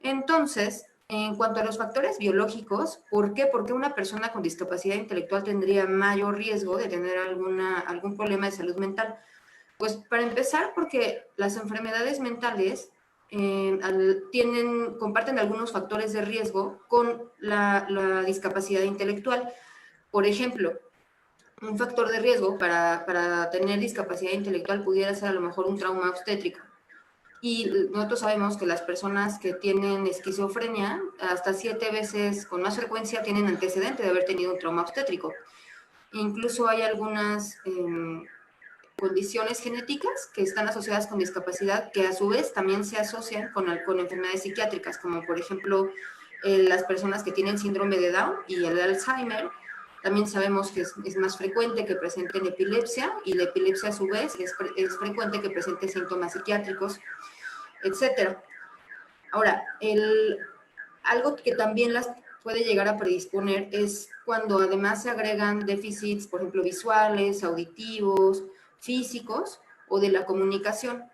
Entonces, en cuanto a los factores biológicos, ¿por qué? Porque una persona con discapacidad intelectual tendría mayor riesgo de tener algún problema de salud mental. Pues para empezar, porque las enfermedades mentales comparten algunos factores de riesgo con la discapacidad intelectual. Por ejemplo, un factor de riesgo para tener discapacidad intelectual pudiera ser a lo mejor un trauma obstétrico. Y nosotros sabemos que las personas que tienen esquizofrenia, hasta 7 veces con más frecuencia, tienen antecedente de haber tenido un trauma obstétrico. Incluso hay algunas condiciones genéticas que están asociadas con discapacidad que a su vez también se asocian con enfermedades psiquiátricas, como por ejemplo las personas que tienen síndrome de Down y el Alzheimer. También sabemos que es más frecuente que presenten epilepsia, y la epilepsia a su vez es frecuente que presente síntomas psiquiátricos, etcétera. Ahora, algo que también las puede llegar a predisponer es cuando además se agregan déficits, por ejemplo, visuales, auditivos, físicos o de la comunicación.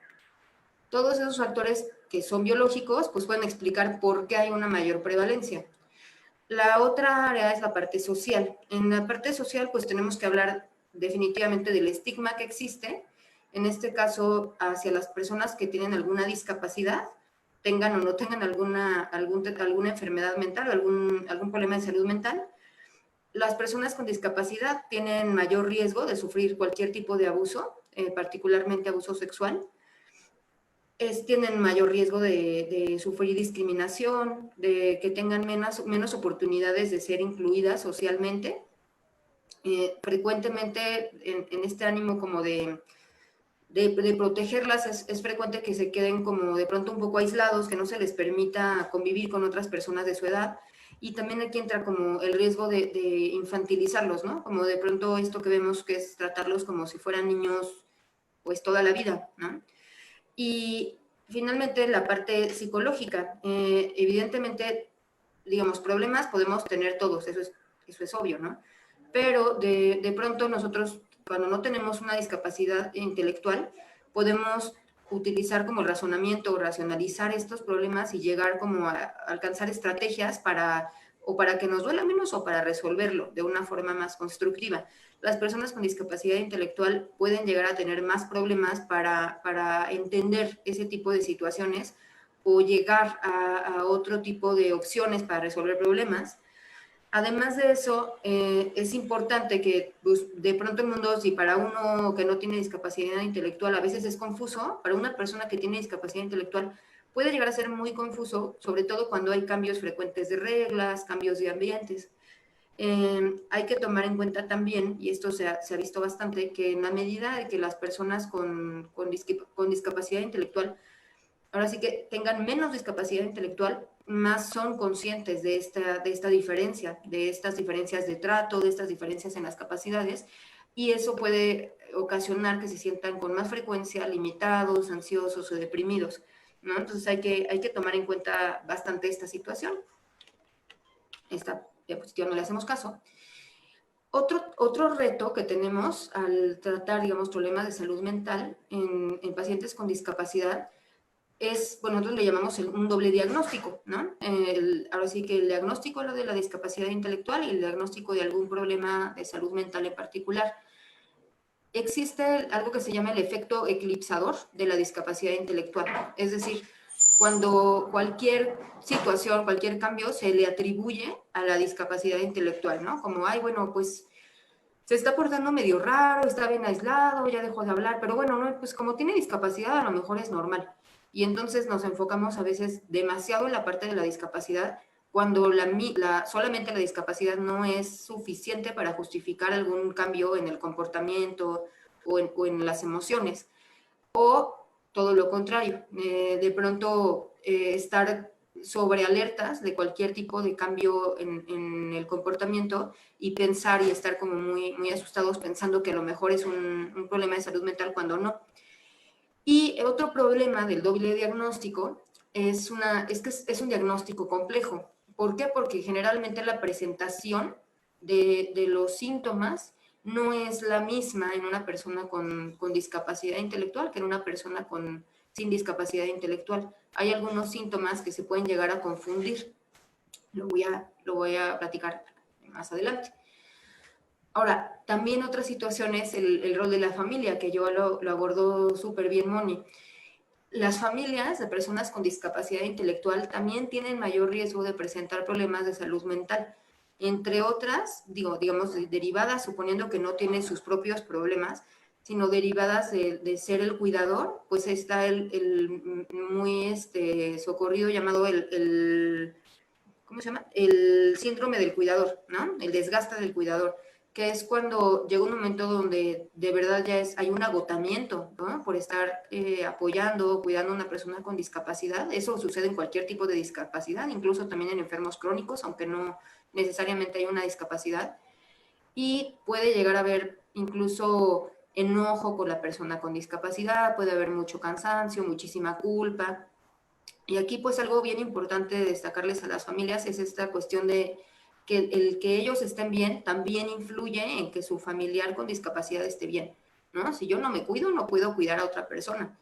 Todos esos factores que son biológicos, pues pueden explicar por qué hay una mayor prevalencia. La otra área es la parte social. En la parte social, pues tenemos que hablar definitivamente del estigma que existe, en este caso hacia las personas que tienen alguna discapacidad, tengan o no tengan alguna enfermedad mental o algún problema de salud mental. Las personas con discapacidad tienen mayor riesgo de sufrir cualquier tipo de abuso, particularmente abuso sexual. Tienen mayor riesgo de sufrir discriminación, de que tengan menos oportunidades de ser incluidas socialmente. Frecuentemente en este ánimo como de protegerlas es frecuente que se queden como de pronto un poco aislados, que no se les permita convivir con otras personas de su edad. Y también aquí entra como el riesgo de infantilizarlos, ¿no? Como de pronto esto que vemos que es tratarlos como si fueran niños pues toda la vida, ¿no? Y finalmente la parte psicológica. Evidentemente, digamos, problemas podemos tener todos, eso es obvio, ¿no? Pero de pronto nosotros, cuando no tenemos una discapacidad intelectual, podemos utilizar como el razonamiento o racionalizar estos problemas y llegar como a alcanzar estrategias para que nos duela menos o para resolverlo de una forma más constructiva. Las personas con discapacidad intelectual pueden llegar a tener más problemas para entender ese tipo de situaciones o llegar a otro tipo de opciones para resolver problemas. Además de eso, es importante que pues, de pronto el mundo, si para uno que no tiene discapacidad intelectual a veces es confuso, para una persona que tiene discapacidad intelectual puede llegar a ser muy confuso, sobre todo cuando hay cambios frecuentes de reglas, cambios de ambientes. Hay que tomar en cuenta también, y esto se ha visto bastante, que en la medida de que las personas con discapacidad intelectual ahora sí que tengan menos discapacidad intelectual, más son conscientes de esta diferencia, de estas diferencias de trato, de estas diferencias en las capacidades, y eso puede ocasionar que se sientan con más frecuencia limitados, ansiosos o deprimidos, ¿no? Entonces hay que tomar en cuenta bastante esta situación. Esta diapositiva no le hacemos caso. Otro reto que tenemos al tratar, digamos, problemas de salud mental en pacientes con discapacidad es, bueno, nosotros le llamamos un doble diagnóstico, ¿no? Ahora sí que el diagnóstico de la discapacidad intelectual y el diagnóstico de algún problema de salud mental en particular. Existe algo que se llama el efecto eclipsador de la discapacidad intelectual, es decir, cuando cualquier situación, cualquier cambio se le atribuye a la discapacidad intelectual, ¿no? Como, ay, bueno, pues se está portando medio raro, está bien aislado, ya dejó de hablar, pero bueno, no, pues como tiene discapacidad a lo mejor es normal. Y entonces nos enfocamos a veces demasiado en la parte de la discapacidad cuando solamente la discapacidad no es suficiente para justificar algún cambio en el comportamiento o en las emociones. O todo lo contrario, de pronto estar sobre alertas de cualquier tipo de cambio en el comportamiento y pensar y estar como muy, muy asustados pensando que a lo mejor es un problema de salud mental cuando no. Y otro problema del doble diagnóstico es que es un diagnóstico complejo. ¿Por qué? Porque generalmente la presentación de los síntomas no es la misma en una persona con discapacidad intelectual que en una persona sin discapacidad intelectual. Hay algunos síntomas que se pueden llegar a confundir. Lo voy a platicar más adelante. Ahora, también otra situación es el rol de la familia, que yo lo abordó súper bien Moni. Las familias de personas con discapacidad intelectual también tienen mayor riesgo de presentar problemas de salud mental, entre otras, digamos, derivadas, suponiendo que no tienen sus propios problemas, sino derivadas de ser el cuidador, pues está el muy socorrido llamado ¿cómo se llama? El síndrome del cuidador, ¿no? El desgaste del cuidador, que es cuando llega un momento donde de verdad hay un agotamiento, ¿no? Por estar apoyando, cuidando a una persona con discapacidad. Eso sucede en cualquier tipo de discapacidad, incluso también en enfermos crónicos, aunque no necesariamente hay una discapacidad. Y puede llegar a haber incluso enojo con la persona con discapacidad, puede haber mucho cansancio, muchísima culpa. Y aquí pues algo bien importante de destacarles a las familias es esta cuestión de que el que ellos estén bien también influye en que su familiar con discapacidad esté bien, ¿no? Si yo no me cuido, no puedo cuidar a otra persona.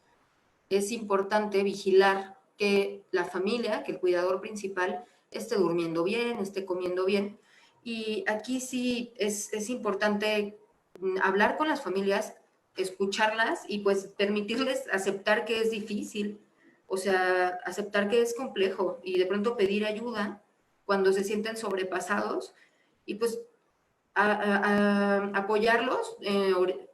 es importante vigilar que la familia, que el cuidador principal esté durmiendo bien, esté comiendo bien. Y aquí sí es importante hablar con las familias, escucharlas y pues permitirles aceptar que es difícil, o sea, aceptar que es complejo y de pronto pedir ayuda cuando se sienten sobrepasados y pues apoyarlos,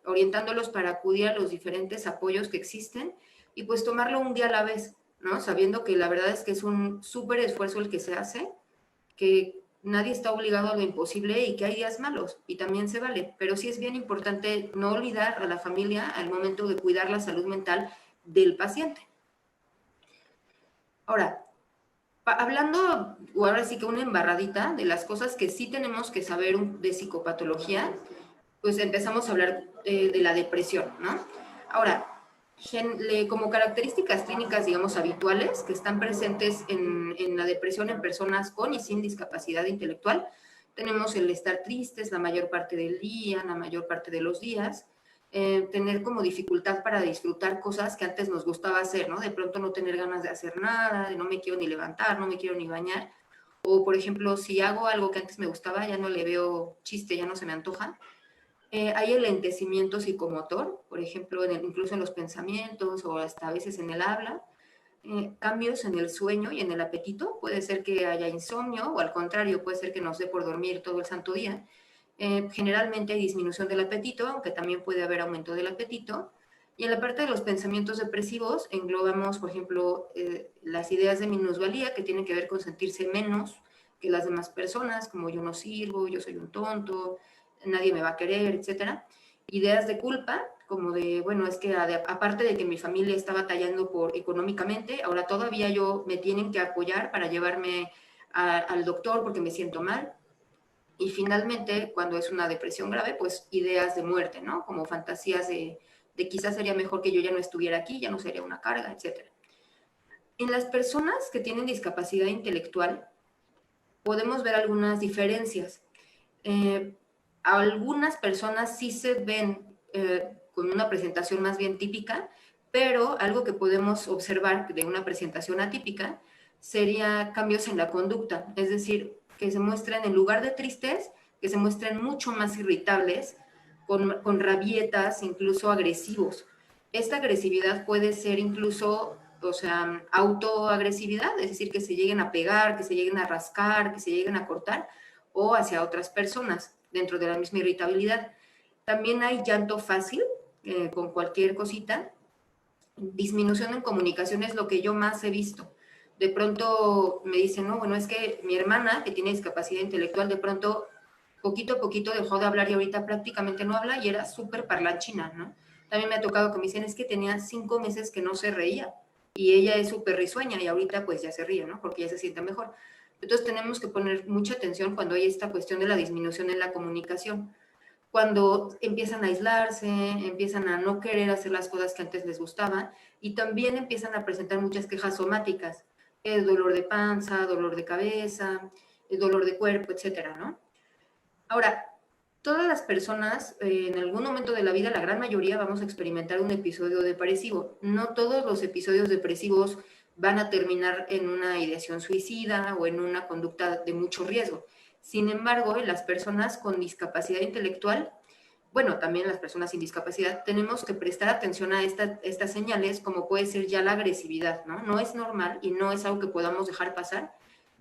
orientándolos para acudir a los diferentes apoyos que existen y pues tomarlo un día a la vez, ¿no? Sabiendo que la verdad es que es un súper esfuerzo el que se hace, que nadie está obligado a lo imposible y que hay días malos y también se vale, pero sí es bien importante no olvidar a la familia al momento de cuidar la salud mental del paciente. Ahora, hablando, o ahora sí que una embarradita de las cosas que sí tenemos que saber de psicopatología, pues empezamos a hablar de la depresión, ¿no? Ahora, como características clínicas, digamos, habituales que están presentes en la depresión en personas con y sin discapacidad intelectual, tenemos el estar tristes la mayor parte del día, la mayor parte de los días, tener como dificultad para disfrutar cosas que antes nos gustaba hacer, ¿no? De pronto no tener ganas de hacer nada, de no me quiero ni levantar, no me quiero ni bañar, o por ejemplo, si hago algo que antes me gustaba, ya no le veo chiste, ya no se me antoja. Hay el lentecimiento psicomotor, por ejemplo, incluso en los pensamientos o hasta a veces en el habla. Cambios en el sueño y en el apetito. Puede ser que haya insomnio o al contrario, puede ser que nos dé por dormir todo el santo día. Generalmente hay disminución del apetito, aunque también puede haber aumento del apetito. Y en la parte de los pensamientos depresivos englobamos, por ejemplo, las ideas de minusvalía que tienen que ver con sentirse menos que las demás personas, como yo no sirvo, yo soy un tonto, nadie me va a querer, etcétera. Ideas de culpa, como de, bueno, es que aparte de que mi familia está batallando económicamente, ahora todavía me tienen que apoyar para llevarme al doctor porque me siento mal. Y finalmente, cuando es una depresión grave, pues ideas de muerte, ¿no? Como fantasías de quizás sería mejor que yo ya no estuviera aquí, ya no sería una carga, etcétera. En las personas que tienen discapacidad intelectual, podemos ver algunas diferencias. Algunas personas sí se ven con una presentación más bien típica, pero algo que podemos observar de una presentación atípica sería cambios en la conducta, es decir, que se muestren en lugar de tristes, que se muestren mucho más irritables, con rabietas, incluso agresivos. Esta agresividad puede ser incluso, o sea, autoagresividad, es decir, que se lleguen a pegar, que se lleguen a rascar, que se lleguen a cortar, o hacia otras personas dentro de la misma irritabilidad. También hay llanto fácil, con cualquier cosita. Disminución en comunicación es lo que yo más he visto. De pronto me dicen, no, bueno, es que mi hermana, que tiene discapacidad intelectual, de pronto, poquito a poquito dejó de hablar y ahorita prácticamente no habla y era súper parlanchina, ¿no? También me ha tocado que me dicen, es que tenía 5 meses que no se reía y ella es súper risueña y ahorita pues ya se ríe, ¿no? Porque ya se siente mejor. Entonces tenemos que poner mucha atención cuando hay esta cuestión de la disminución en la comunicación. Cuando empiezan a aislarse, empiezan a no querer hacer las cosas que antes les gustaban y también empiezan a presentar muchas quejas somáticas, dolor de panza, dolor de cabeza, dolor de cuerpo, etcétera, ¿no? Ahora, todas las personas en algún momento de la vida, la gran mayoría, vamos a experimentar un episodio depresivo. No todos los episodios depresivos van a terminar en una ideación suicida o en una conducta de mucho riesgo. Sin embargo, en las personas con discapacidad intelectual, bueno, también las personas sin discapacidad, tenemos que prestar atención a estas señales, como puede ser ya la agresividad, ¿no? No es normal y no es algo que podamos dejar pasar,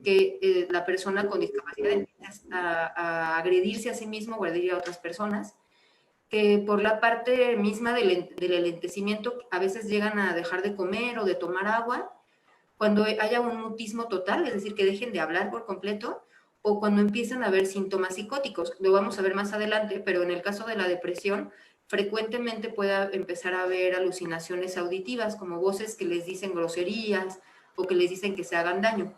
que la persona con discapacidad empiece a agredirse a sí mismo o agredir a otras personas, que por la parte misma del enlentecimiento a veces llegan a dejar de comer o de tomar agua, cuando haya un mutismo total, es decir, que dejen de hablar por completo, o cuando empiezan a haber síntomas psicóticos. Lo vamos a ver más adelante, pero en el caso de la depresión, frecuentemente puede empezar a haber alucinaciones auditivas, como voces que les dicen groserías o que les dicen que se hagan daño.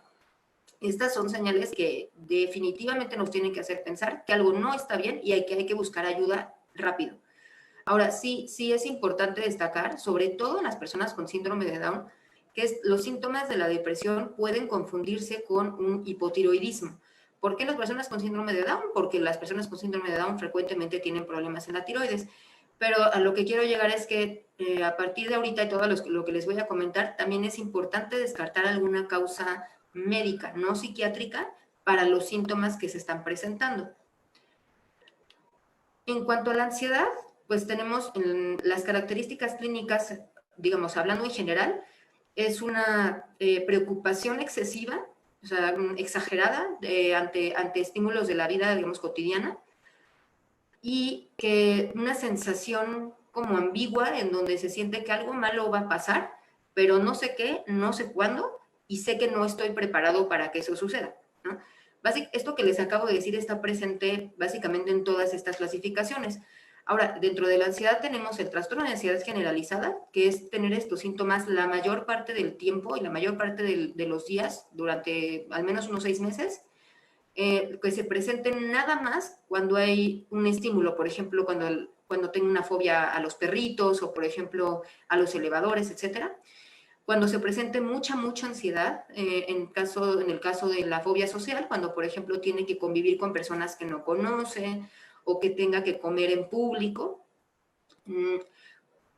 Estas son señales que definitivamente nos tienen que hacer pensar que algo no está bien y hay que buscar ayuda rápido. Ahora, sí es importante destacar, sobre todo en las personas con síndrome de Down, que los síntomas de la depresión pueden confundirse con un hipotiroidismo. ¿Por qué las personas con síndrome de Down? Porque las personas con síndrome de Down frecuentemente tienen problemas en la tiroides, pero a lo que quiero llegar es que a partir de ahorita y todo lo que les voy a comentar, también es importante descartar alguna causa médica, no psiquiátrica, para los síntomas que se están presentando. En cuanto a la ansiedad, pues tenemos las características clínicas, digamos, hablando en general, es una preocupación excesiva, o sea, exagerada ante estímulos de la vida, digamos, cotidiana, y que una sensación como ambigua en donde se siente que algo malo va a pasar, pero no sé qué, no sé cuándo, y sé que no estoy preparado para que eso suceda, ¿no? Esto que les acabo de decir está presente básicamente en todas estas clasificaciones. Ahora, dentro de la ansiedad tenemos el trastorno de ansiedad generalizada, que es tener estos síntomas la mayor parte del tiempo y la mayor parte de los días durante al menos unos 6 meses, que se presenten nada más cuando hay un estímulo, por ejemplo, cuando tengo una fobia a los perritos o, por ejemplo, a los elevadores, etcétera. Cuando se presente mucha ansiedad, en el caso de la fobia social, cuando, por ejemplo, tiene que convivir con personas que no conoce o que tenga que comer en público.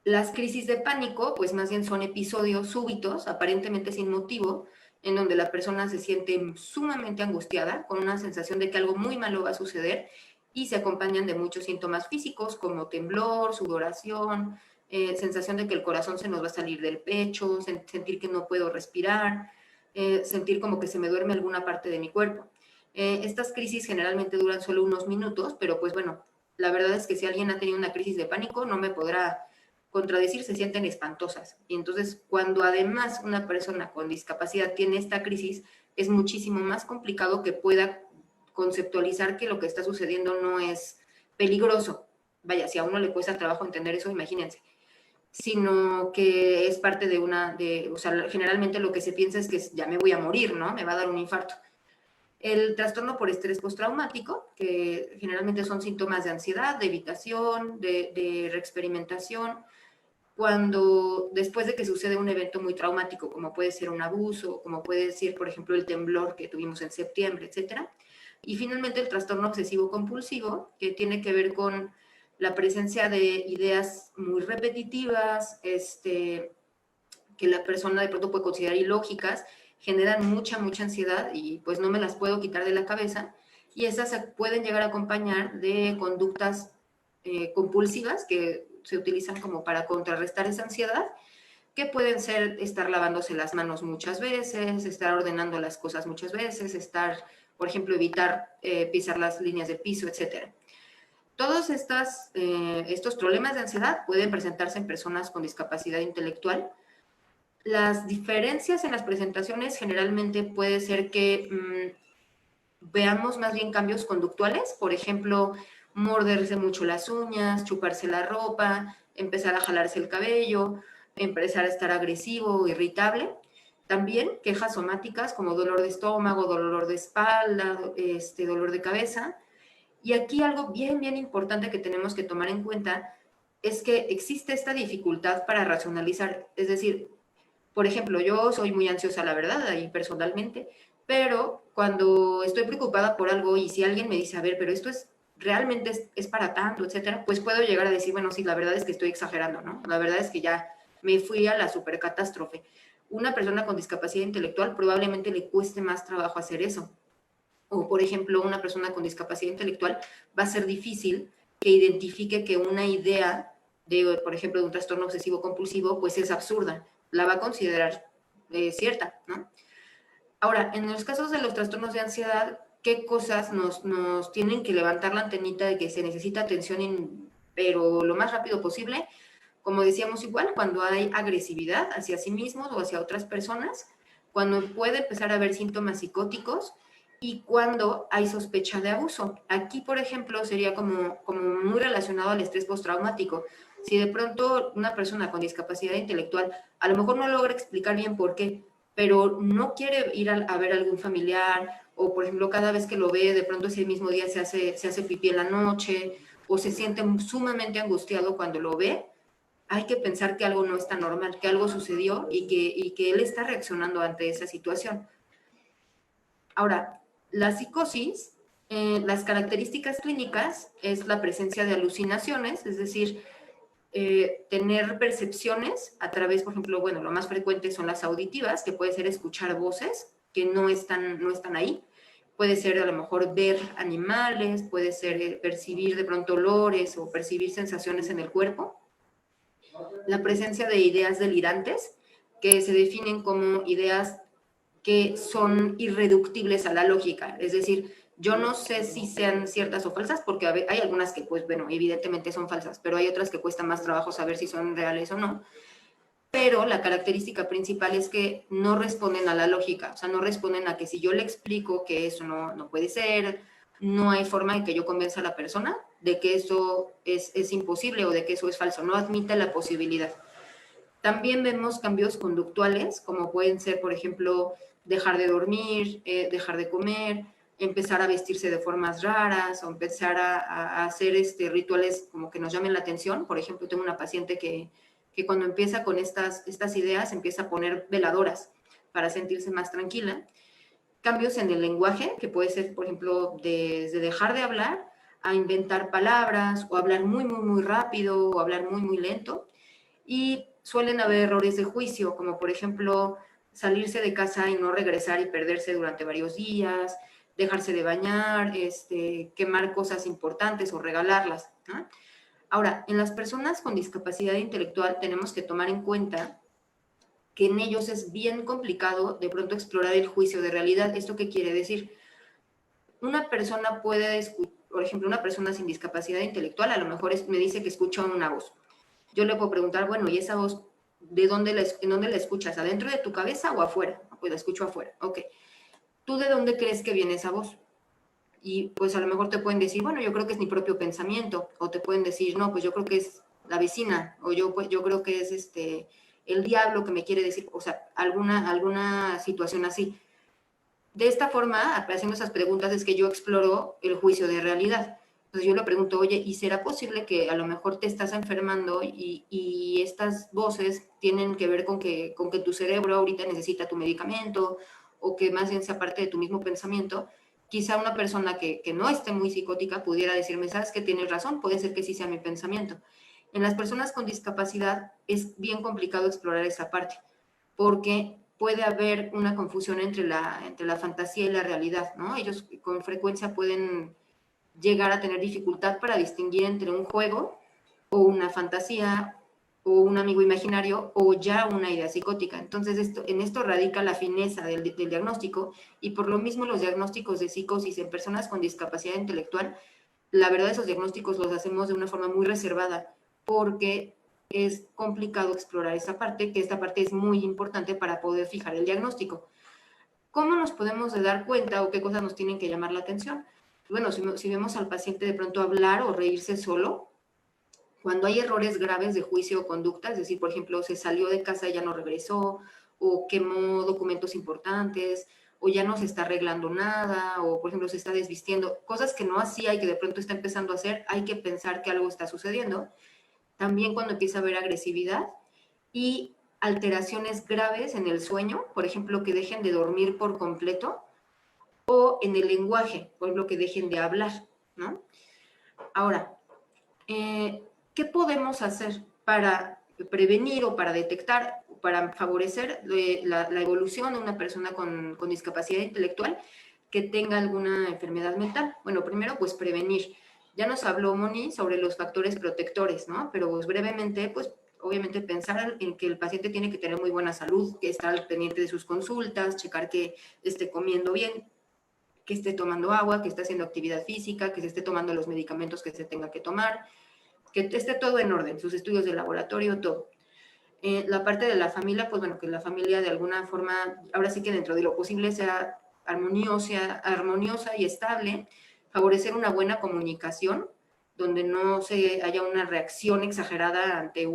Las crisis de pánico, pues más bien son episodios súbitos, aparentemente sin motivo, en donde la persona se siente sumamente angustiada, con una sensación de que algo muy malo va a suceder, y se acompañan de muchos síntomas físicos como temblor, sudoración, sensación de que el corazón se nos va a salir del pecho, sentir que no puedo respirar, sentir como que se me duerme alguna parte de mi cuerpo. Estas crisis generalmente duran solo unos minutos, pero pues bueno, la verdad es que si alguien ha tenido una crisis de pánico no me podrá contradecir, se sienten espantosas. Y entonces, cuando además una persona con discapacidad tiene esta crisis, es muchísimo más complicado que pueda conceptualizar que lo que está sucediendo no es peligroso. Vaya, si a uno le cuesta trabajo entender eso, imagínense. Sino que es parte o sea, generalmente lo que se piensa es que ya me voy a morir, ¿no? Me va a dar un infarto. El trastorno por estrés postraumático, que generalmente son síntomas de ansiedad, de evitación, de reexperimentación, cuando después de que sucede un evento muy traumático, como puede ser un abuso, como puede ser, por ejemplo, el temblor que tuvimos en septiembre, etcétera. Y finalmente el trastorno obsesivo compulsivo, que tiene que ver con la presencia de ideas muy repetitivas, que la persona de pronto puede considerar ilógicas, generan mucha ansiedad y pues no me las puedo quitar de la cabeza, y esas se pueden llegar a acompañar de conductas compulsivas que se utilizan como para contrarrestar esa ansiedad, que pueden ser estar lavándose las manos muchas veces, estar ordenando las cosas muchas veces, por ejemplo, evitar pisar las líneas de piso, etc. Todos estos problemas de ansiedad pueden presentarse en personas con discapacidad intelectual. Las diferencias en las presentaciones generalmente puede ser que veamos más bien cambios conductuales, por ejemplo, morderse mucho las uñas, chuparse la ropa, empezar a jalarse el cabello, empezar a estar agresivo, irritable. También quejas somáticas como dolor de estómago, dolor de espalda, dolor de cabeza. Y aquí algo bien importante que tenemos que tomar en cuenta es que existe esta dificultad para racionalizar. Es decir, por ejemplo, yo soy muy ansiosa, la verdad, ahí personalmente, pero cuando estoy preocupada por algo y si alguien me dice, a ver, pero esto realmente es para tanto, etcétera, pues puedo llegar a decir, bueno, sí, la verdad es que estoy exagerando, ¿no? La verdad es que ya me fui a la supercatástrofe. Una persona con discapacidad intelectual probablemente le cueste más trabajo hacer eso. O, por ejemplo, una persona con discapacidad intelectual va a ser difícil que identifique que una idea por ejemplo, de un trastorno obsesivo compulsivo, pues es absurda. La va a considerar cierta, ¿no? Ahora, en los casos de los trastornos de ansiedad, ¿qué cosas nos tienen que levantar la antenita de que se necesita atención, pero lo más rápido posible? Como decíamos igual, cuando hay agresividad hacia sí mismos o hacia otras personas, cuando puede empezar a haber síntomas psicóticos y cuando hay sospecha de abuso. Aquí, por ejemplo, sería como muy relacionado al estrés postraumático. Si de pronto una persona con discapacidad intelectual a lo mejor no logra explicar bien por qué, pero no quiere ir a ver a algún familiar, o por ejemplo cada vez que lo ve, de pronto ese mismo día se hace pipí en la noche, o se siente sumamente angustiado cuando lo ve, hay que pensar que algo no está normal, que algo sucedió y que él está reaccionando ante esa situación. Ahora, la psicosis, las características clínicas es la presencia de alucinaciones, es decir, tener percepciones a través, por ejemplo, bueno, lo más frecuente son las auditivas, que puede ser escuchar voces que no están ahí. Puede ser a lo mejor ver animales, puede ser percibir de pronto olores o percibir sensaciones en el cuerpo. La presencia de ideas delirantes, que se definen como ideas que son irreductibles a la lógica. Es decir, yo no sé si sean ciertas o falsas, porque hay algunas que, pues, bueno, evidentemente son falsas, pero hay otras que cuesta más trabajo saber si son reales o no. Pero la característica principal es que no responden a la lógica, o sea, no responden a que si yo le explico que eso no puede ser, no hay forma en que yo convenza a la persona de que eso es imposible o de que eso es falso, no admite la posibilidad. También vemos cambios conductuales, como pueden ser, por ejemplo, dejar de dormir, dejar de comer, empezar a vestirse de formas raras o empezar a hacer rituales como que nos llamen la atención. Por ejemplo, tengo una paciente que cuando empieza con estas ideas empieza a poner veladoras para sentirse más tranquila. Cambios en el lenguaje, que puede ser, por ejemplo, desde dejar de hablar a inventar palabras o hablar muy, muy, muy rápido o hablar muy, muy lento. Y suelen haber errores de juicio, como por ejemplo salirse de casa y no regresar y perderse durante varios días, dejarse de bañar, quemar cosas importantes o regalarlas, ¿no? Ahora, en las personas con discapacidad intelectual tenemos que tomar en cuenta que en ellos es bien complicado de pronto explorar el juicio de realidad. ¿Esto qué quiere decir? Una persona puede, por ejemplo, una persona sin discapacidad intelectual a lo mejor me dice que escucha una voz. Yo le puedo preguntar, bueno, ¿y esa voz en dónde la escuchas? ¿Adentro de tu cabeza o afuera? Pues la escucho afuera. Ok. ¿Tú de dónde crees que viene esa voz? Y pues a lo mejor te pueden decir, bueno, yo creo que es mi propio pensamiento. O te pueden decir, no, pues yo creo que es la vecina. O yo creo que es el diablo que me quiere decir. O sea, alguna situación así. De esta forma, haciendo esas preguntas, es que yo exploro el juicio de realidad. Entonces yo le pregunto, oye, ¿y será posible que a lo mejor te estás enfermando y estas voces tienen que ver con que tu cerebro ahorita necesita tu medicamento o que más bien sea parte de tu mismo pensamiento? Quizá una persona que no esté muy psicótica pudiera decirme, ¿sabes qué? Tienes razón, puede ser que sí sea mi pensamiento. En las personas con discapacidad es bien complicado explorar esa parte, porque puede haber una confusión entre la fantasía y la realidad, ¿no? Ellos con frecuencia pueden llegar a tener dificultad para distinguir entre un juego o una fantasía o un amigo imaginario o ya una idea psicótica. Entonces, en esto radica la fineza del diagnóstico, y por lo mismo los diagnósticos de psicosis en personas con discapacidad intelectual, la verdad esos diagnósticos los hacemos de una forma muy reservada, porque es complicado explorar esa parte, que esta parte es muy importante para poder fijar el diagnóstico. ¿Cómo nos podemos dar cuenta o qué cosas nos tienen que llamar la atención? Bueno, si vemos al paciente de pronto hablar o reírse solo, cuando hay errores graves de juicio o conducta, es decir, por ejemplo, se salió de casa y ya no regresó, o quemó documentos importantes, o ya no se está arreglando nada, o por ejemplo se está desvistiendo, cosas que no hacía y que de pronto está empezando a hacer, hay que pensar que algo está sucediendo. También cuando empieza a haber agresividad y alteraciones graves en el sueño, por ejemplo, que dejen de dormir por completo, o en el lenguaje, por ejemplo, que dejen de hablar, ¿no? Ahora, ¿qué podemos hacer para prevenir o para detectar, para favorecer la evolución de una persona con discapacidad intelectual que tenga alguna enfermedad mental? Bueno, primero, pues prevenir. Ya nos habló Moni sobre los factores protectores, ¿no? Pero pues, brevemente, pues obviamente pensar en que el paciente tiene que tener muy buena salud, que estar pendiente de sus consultas, checar que esté comiendo bien, que esté tomando agua, que esté haciendo actividad física, que se esté tomando los medicamentos que se tenga que tomar, que esté todo en orden, sus estudios de laboratorio, todo. La parte de la familia, pues bueno, que la familia de alguna forma, ahora sí que dentro de lo posible sea armoniosa y estable, favorecer una buena comunicación, donde no se haya una reacción exagerada ante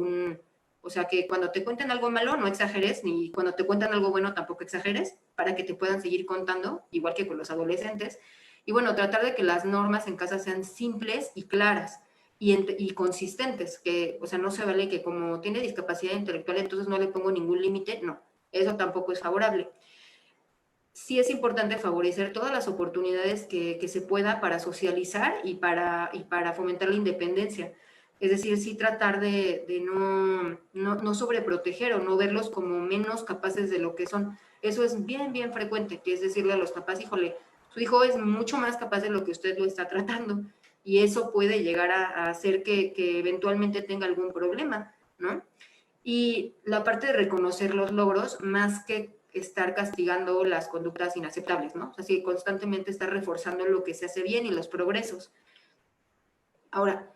o sea, que cuando te cuenten algo malo no exageres, ni cuando te cuentan algo bueno tampoco exageres, para que te puedan seguir contando, igual que con los adolescentes. Y bueno, tratar de que las normas en casa sean simples y claras y consistentes, que, o sea, no se vale que como tiene discapacidad intelectual entonces no le pongo ningún límite, no, eso tampoco es favorable. Sí es importante favorecer todas las oportunidades que se pueda para socializar y para fomentar la independencia. Es decir, sí tratar de no sobreproteger o no verlos como menos capaces de lo que son. Eso es bien, bien frecuente, que es decirle a los papás, híjole, su hijo es mucho más capaz de lo que usted lo está tratando, y eso puede llegar a hacer que eventualmente tenga algún problema, ¿no? Y la parte de reconocer los logros, más que estar castigando las conductas inaceptables, ¿no? Así constantemente estar reforzando lo que se hace bien y los progresos. Ahora,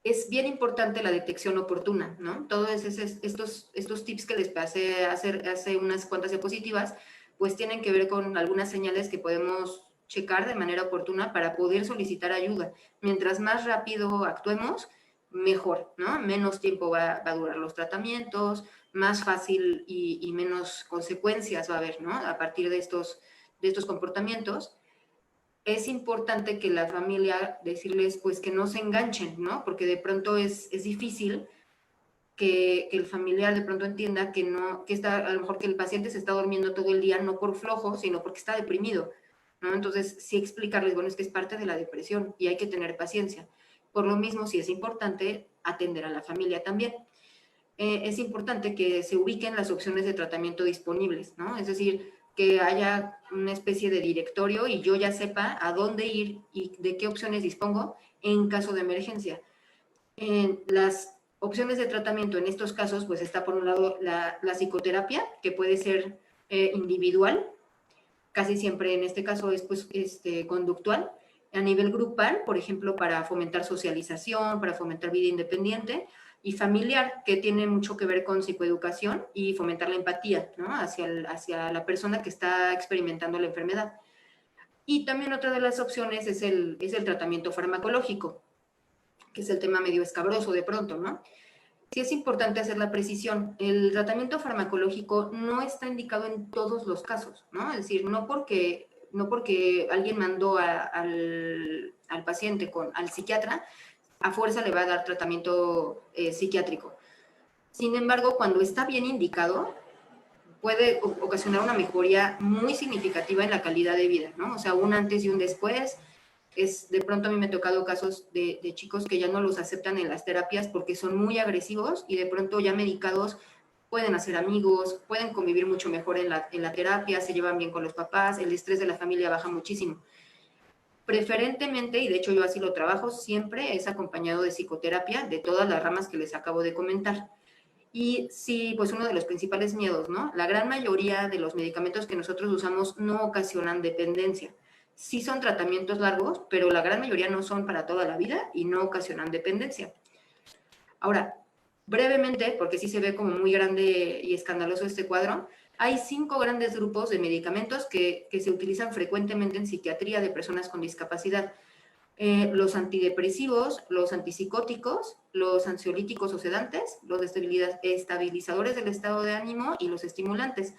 es bien importante la detección oportuna, ¿no? Todos estos tips que les pasé hace unas cuantas diapositivas, pues tienen que ver con algunas señales que podemos checar de manera oportuna para poder solicitar ayuda. Mientras más rápido actuemos, mejor, ¿no? Menos tiempo va a durar los tratamientos, más fácil y menos consecuencias va a haber, ¿no? A partir de estos comportamientos. Es importante que la familia decirles pues que no se enganchen, ¿no? Porque de pronto es difícil que el familiar de pronto entienda que no, que está, a lo mejor que el paciente se está durmiendo todo el día no por flojo, sino porque está deprimido, ¿no? Entonces sí explicarles, bueno, es que es parte de la depresión y hay que tener paciencia. Por lo mismo, sí es importante atender a la familia también. Es importante que se ubiquen las opciones de tratamiento disponibles, ¿no? Es decir, que haya una especie de directorio y yo ya sepa a dónde ir y de qué opciones dispongo en caso de emergencia. Las opciones de tratamiento en estos casos, pues está por un lado la psicoterapia, que puede ser individual, casi siempre en este caso es pues, conductual, a nivel grupal, por ejemplo, para fomentar socialización, para fomentar vida independiente, y familiar, que tiene mucho que ver con psicoeducación y fomentar la empatía, ¿no? Hacia la persona que está experimentando la enfermedad. Y también otra de las opciones es el tratamiento farmacológico, que es el tema medio escabroso de pronto, ¿no? Sí es importante hacer la precisión. El tratamiento farmacológico no está indicado en todos los casos, ¿no? Es decir, no porque alguien mandó al paciente al psiquiatra, a fuerza le va a dar tratamiento psiquiátrico. Sin embargo, cuando está bien indicado, puede ocasionar una mejoría muy significativa en la calidad de vida, ¿no? O sea, un antes y un después. De pronto a mí me ha tocado casos de chicos que ya no los aceptan en las terapias porque son muy agresivos y de pronto ya medicados pueden hacer amigos, pueden convivir mucho mejor en la terapia, se llevan bien con los papás, el estrés de la familia baja muchísimo. Preferentemente, y de hecho yo así lo trabajo, siempre es acompañado de psicoterapia de todas las ramas que les acabo de comentar. Y sí, pues uno de los principales miedos, ¿no? La gran mayoría de los medicamentos que nosotros usamos no ocasionan dependencia. Sí son tratamientos largos, pero la gran mayoría no son para toda la vida y no ocasionan dependencia. Ahora, brevemente, porque sí se ve como muy grande y escandaloso este cuadro, hay 5 grandes grupos de medicamentos que se utilizan frecuentemente en psiquiatría de personas con discapacidad. Los antidepresivos, los antipsicóticos, los ansiolíticos o sedantes, los estabilizadores del estado de ánimo y los estimulantes.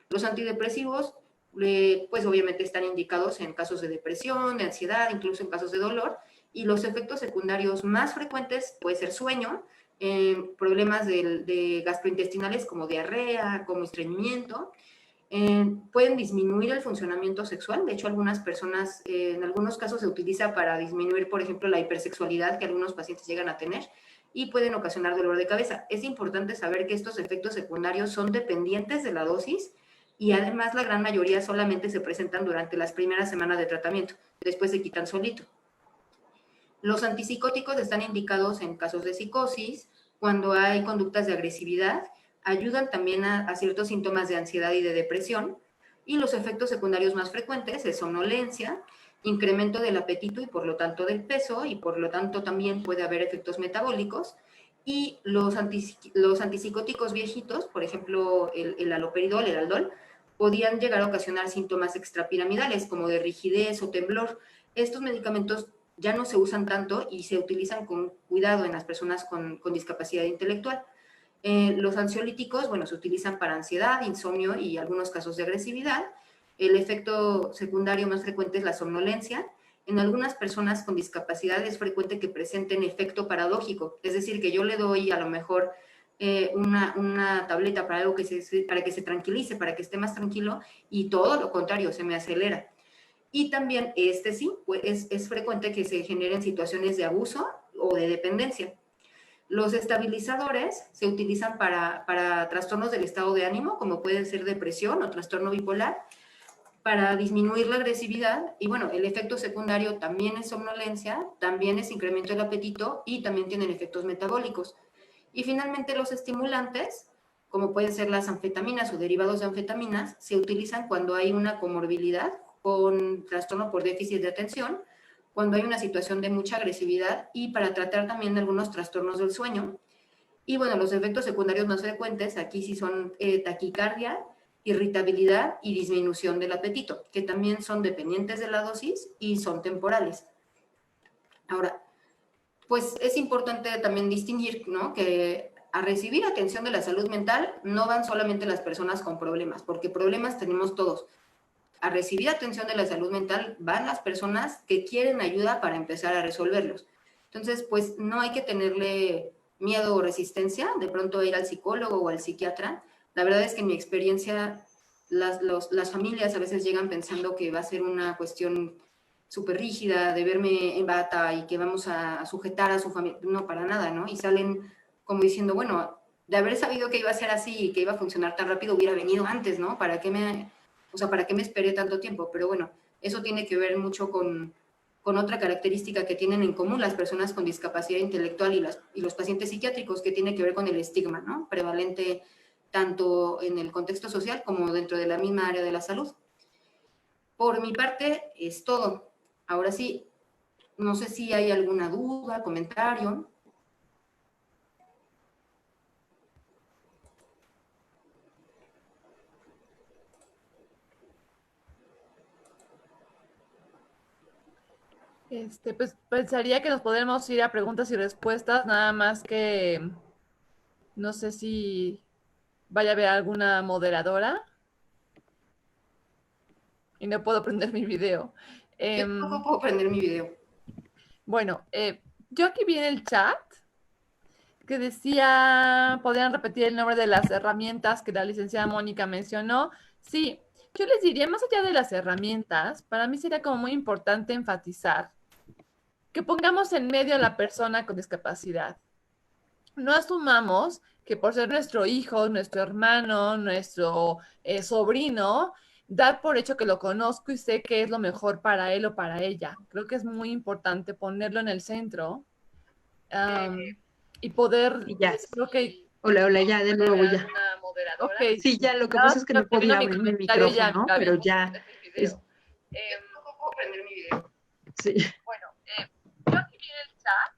Los antidepresivos, pues obviamente están indicados en casos de depresión, de ansiedad, incluso en casos de dolor, y los efectos secundarios más frecuentes puede ser sueño, problemas de gastrointestinales como diarrea, como estreñimiento. Pueden disminuir el funcionamiento sexual. De hecho, algunas personas, en algunos casos se utiliza para disminuir, por ejemplo, la hipersexualidad que algunos pacientes llegan a tener y pueden ocasionar dolor de cabeza. Es importante saber que estos efectos secundarios son dependientes de la dosis y además la gran mayoría solamente se presentan durante las primeras semanas de tratamiento. Después se quitan solito. Los antipsicóticos están indicados en casos de psicosis, cuando hay conductas de agresividad, ayudan también a ciertos síntomas de ansiedad y de depresión, y los efectos secundarios más frecuentes es somnolencia, incremento del apetito y por lo tanto del peso, y por lo tanto también puede haber efectos metabólicos, y los antipsicóticos viejitos, por ejemplo el haloperidol, el aldol, podían llegar a ocasionar síntomas extrapiramidales como de rigidez o temblor. Estos medicamentos ya no se usan tanto y se utilizan con cuidado en las personas con discapacidad intelectual. Los ansiolíticos, bueno, se utilizan para ansiedad, insomnio y algunos casos de agresividad. El efecto secundario más frecuente es la somnolencia. En algunas personas con discapacidad es frecuente que presenten efecto paradójico, es decir, que yo le doy a lo mejor una tableta para para que se tranquilice, para que esté más tranquilo, y todo lo contrario, se me acelera. Y también sí, pues es frecuente que se generen situaciones de abuso o de dependencia. Los estabilizadores se utilizan para trastornos del estado de ánimo, como puede ser depresión o trastorno bipolar, para disminuir la agresividad. Y bueno, el efecto secundario también es somnolencia, también es incremento del apetito y también tienen efectos metabólicos. Y finalmente los estimulantes, como pueden ser las anfetaminas o derivados de anfetaminas, se utilizan cuando hay una comorbilidad con trastorno por déficit de atención, cuando hay una situación de mucha agresividad y para tratar también algunos trastornos del sueño. Y bueno, los efectos secundarios más frecuentes aquí sí son taquicardia, irritabilidad y disminución del apetito, que también son dependientes de la dosis y son temporales. Ahora, pues es importante también distinguir, ¿no?, que a recibir atención de la salud mental no van solamente las personas con problemas, porque problemas tenemos todos. A recibir atención de la salud mental van las personas que quieren ayuda para empezar a resolverlos. Entonces, pues no hay que tenerle miedo o resistencia de pronto a ir al psicólogo o al psiquiatra. La verdad es que en mi experiencia las familias a veces llegan pensando que va a ser una cuestión súper rígida de verme en bata y que vamos a sujetar a su familia. No, para nada, ¿no? Y salen como diciendo, bueno, de haber sabido que iba a ser así y que iba a funcionar tan rápido, hubiera venido antes, ¿no? ¿Para qué me esperé tanto tiempo? Pero bueno, eso tiene que ver mucho con otra característica que tienen en común las personas con discapacidad intelectual y los pacientes psiquiátricos, que tiene que ver con el estigma, ¿no?, prevalente tanto en el contexto social como dentro de la misma área de la salud. Por mi parte, es todo. Ahora sí, no sé si hay alguna duda, comentario. Pues pensaría que nos podemos ir a preguntas y respuestas, nada más que no sé si vaya a haber alguna moderadora y no puedo prender mi video. Yo tampoco puedo prender mi video. Bueno, yo aquí vi en el chat que decía, podrían repetir el nombre de las herramientas que la licenciada Mónica mencionó. Sí, yo les diría, más allá de las herramientas, para mí sería como muy importante enfatizar que pongamos en medio a la persona con discapacidad. No asumamos que por ser nuestro hijo, nuestro hermano, nuestro sobrino, dar por hecho que lo conozco y sé que es lo mejor para él o para ella. Creo que es muy importante ponerlo en el centro y poder, Y ya. creo que Hola, ya, de nuevo ya. ok, Sí, ya, lo que nada pasa más es que no termino podía mi abrirme el comentario ya, micrófono, Gaby. pero ya. Yo tampoco puedo prender mi video. Sí. Bueno, yo aquí vi en el chat.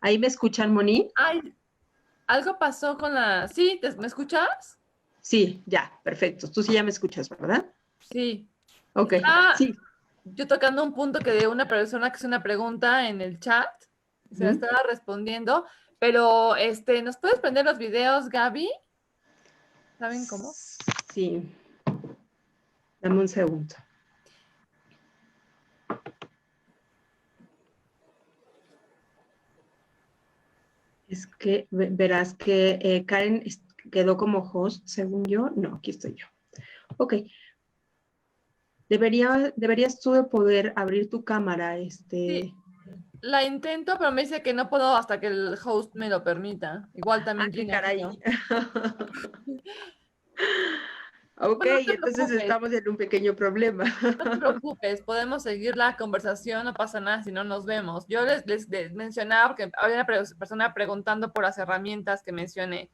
¿Ahí me escuchan, Moni? Ay, algo pasó con la... ¿Sí? ¿Me escuchas? Sí, ya, perfecto. Tú sí ya me escuchas, ¿verdad? Sí. Ok, sí. Yo tocando un punto que de una persona que hizo una pregunta en el chat, se la estaba respondiendo, pero ¿nos puedes prender los videos, Gaby? ¿Saben cómo? Sí. Dame un segundo. Es que verás que Karen quedó como host, según yo. No, aquí estoy yo. Ok. Deberías tú de poder abrir tu cámara, Sí, la intento, pero me dice que no puedo hasta que el host me lo permita. Igual también qué tiene caray. ¿no? Ok, Bueno, no te entonces preocupes, estamos en un pequeño problema. no te preocupes, podemos seguir la conversación, no pasa nada si no nos vemos. Yo les mencionaba, porque había una persona preguntando por las herramientas que mencioné,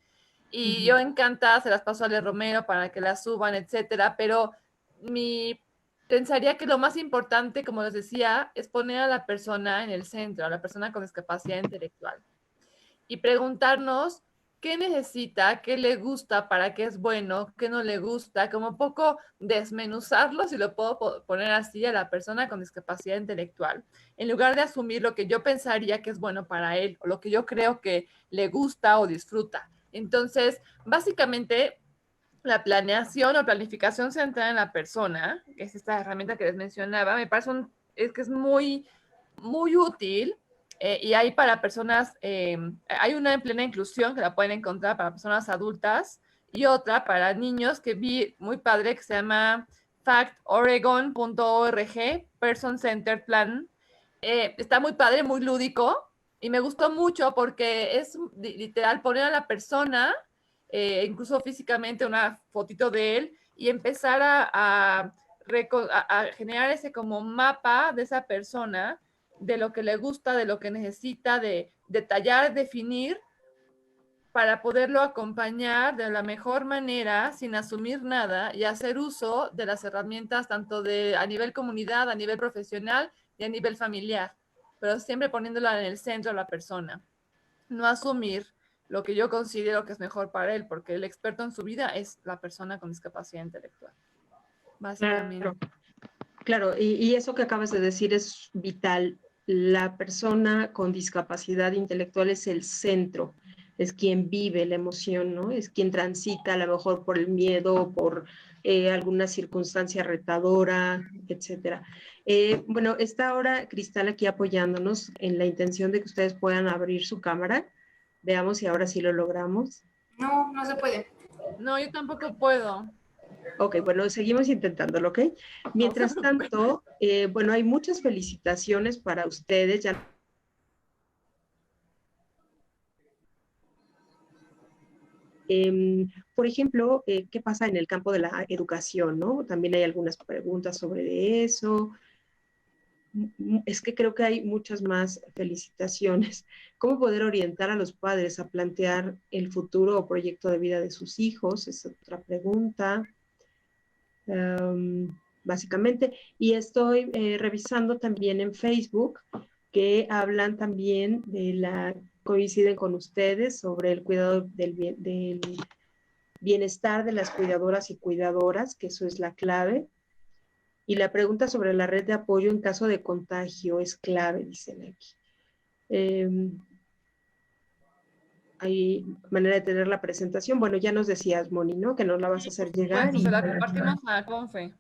y yo encantada se las paso a Ale Romero para que las suban, etcétera, pero pensaría que lo más importante, como les decía, es poner a la persona en el centro, a la persona con discapacidad intelectual, y preguntarnos qué necesita, qué le gusta, para qué es bueno, qué no le gusta, como un poco desmenuzarlo, si lo puedo poner así, a la persona con discapacidad intelectual, en lugar de asumir lo que yo pensaría que es bueno para él o lo que yo creo que le gusta o disfruta. Entonces, básicamente, la planeación o planificación centrada en la persona, que es esta herramienta que les mencionaba, me parece es que es muy, muy útil. Y hay para personas, hay una en plena inclusión que la pueden encontrar para personas adultas y otra para niños que vi muy padre que se llama factoregon.org, Person Centered Plan. Está muy padre, muy lúdico, Y me gustó mucho porque es literal poner a la persona, incluso físicamente una fotito de él, y empezar a generar ese como mapa de esa persona, de lo que le gusta, de lo que necesita, de detallar, definir, para poderlo acompañar de la mejor manera, sin asumir nada, y hacer uso de las herramientas tanto a nivel comunidad, a nivel profesional y a nivel familiar, pero siempre poniéndola en el centro a la persona. No asumir lo que yo considero que es mejor para él, porque el experto en su vida es la persona con discapacidad intelectual, básicamente. Claro, claro, y eso que acabas de decir es vital. La persona con discapacidad intelectual es el centro, es quien vive la emoción, ¿no? Es quien transita a lo mejor por el miedo, por alguna circunstancia retadora, etcétera. Bueno, está ahora Cristal aquí apoyándonos en la intención de que ustedes puedan abrir su cámara. Veamos si ahora sí lo logramos. No, no se puede. No, yo tampoco puedo. Ok, bueno, seguimos intentándolo, ¿ok? No se Mientras preocupe. tanto, bueno, hay muchas felicitaciones para ustedes. Ya, por ejemplo, ¿qué pasa en el campo de la educación, no? También hay algunas preguntas sobre eso. Es que creo que hay muchas más felicitaciones. ¿Cómo poder orientar a los padres a plantear el futuro o proyecto de vida de sus hijos? Es otra pregunta. Básicamente. Y estoy revisando también en Facebook que hablan también coinciden con ustedes sobre el cuidado del bienestar de las cuidadoras y cuidadoras, que eso es la clave. Y la pregunta sobre la red de apoyo en caso de contagio es clave, dicen aquí. Hay manera de tener la presentación. Bueno, ya nos decías, Moni, ¿no? Que nos la vas a Sí, hacer por llegar supuesto, y se la bueno, compartimos a Confe.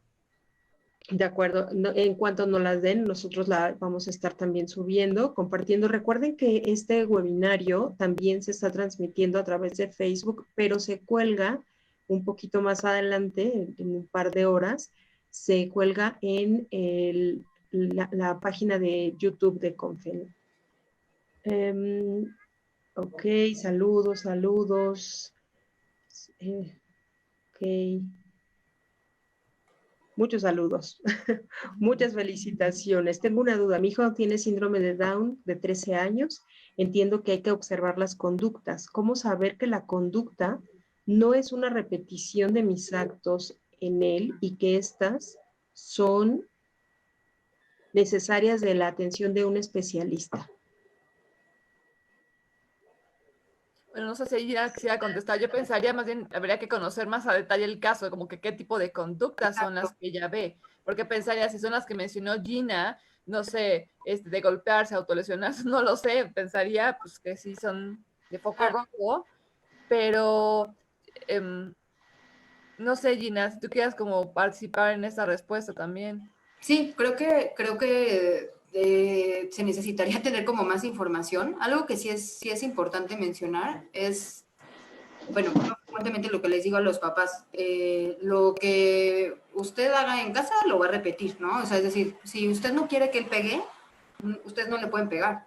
de acuerdo. En cuanto nos las den, nosotros la vamos a estar también subiendo, compartiendo. Recuerden que este webinario también se está transmitiendo a través de Facebook, pero se cuelga un poquito más adelante, en un par de horas, se cuelga en la página de YouTube de Confen. Ok, saludos, saludos. Ok. Muchos saludos, muchas felicitaciones. Tengo una duda, mi hijo tiene síndrome de Down de 13 años. Entiendo que hay que observar las conductas. ¿Cómo saber que la conducta no es una repetición de mis actos en él y que éstas son necesarias de la atención de un especialista? Bueno, no sé si ella quisiera contestar. Yo pensaría más bien, habría que conocer más a detalle el caso, como que qué tipo de conductas son las que ella ve. Porque pensaría, si son las que mencionó Gina, no sé, de golpearse, autolesionarse, no lo sé. Pensaría, pues, que sí son de foco rojo, pero no sé, Gina, si tú quieras como participar en esta respuesta también. Sí, creo que se necesitaría tener como más información. Algo que sí es importante mencionar es, bueno, yo frecuentemente lo que les digo a los papás, lo que usted haga en casa lo va a repetir, ¿no? O sea, es decir, si usted no quiere que él pegue, ustedes no le pueden pegar.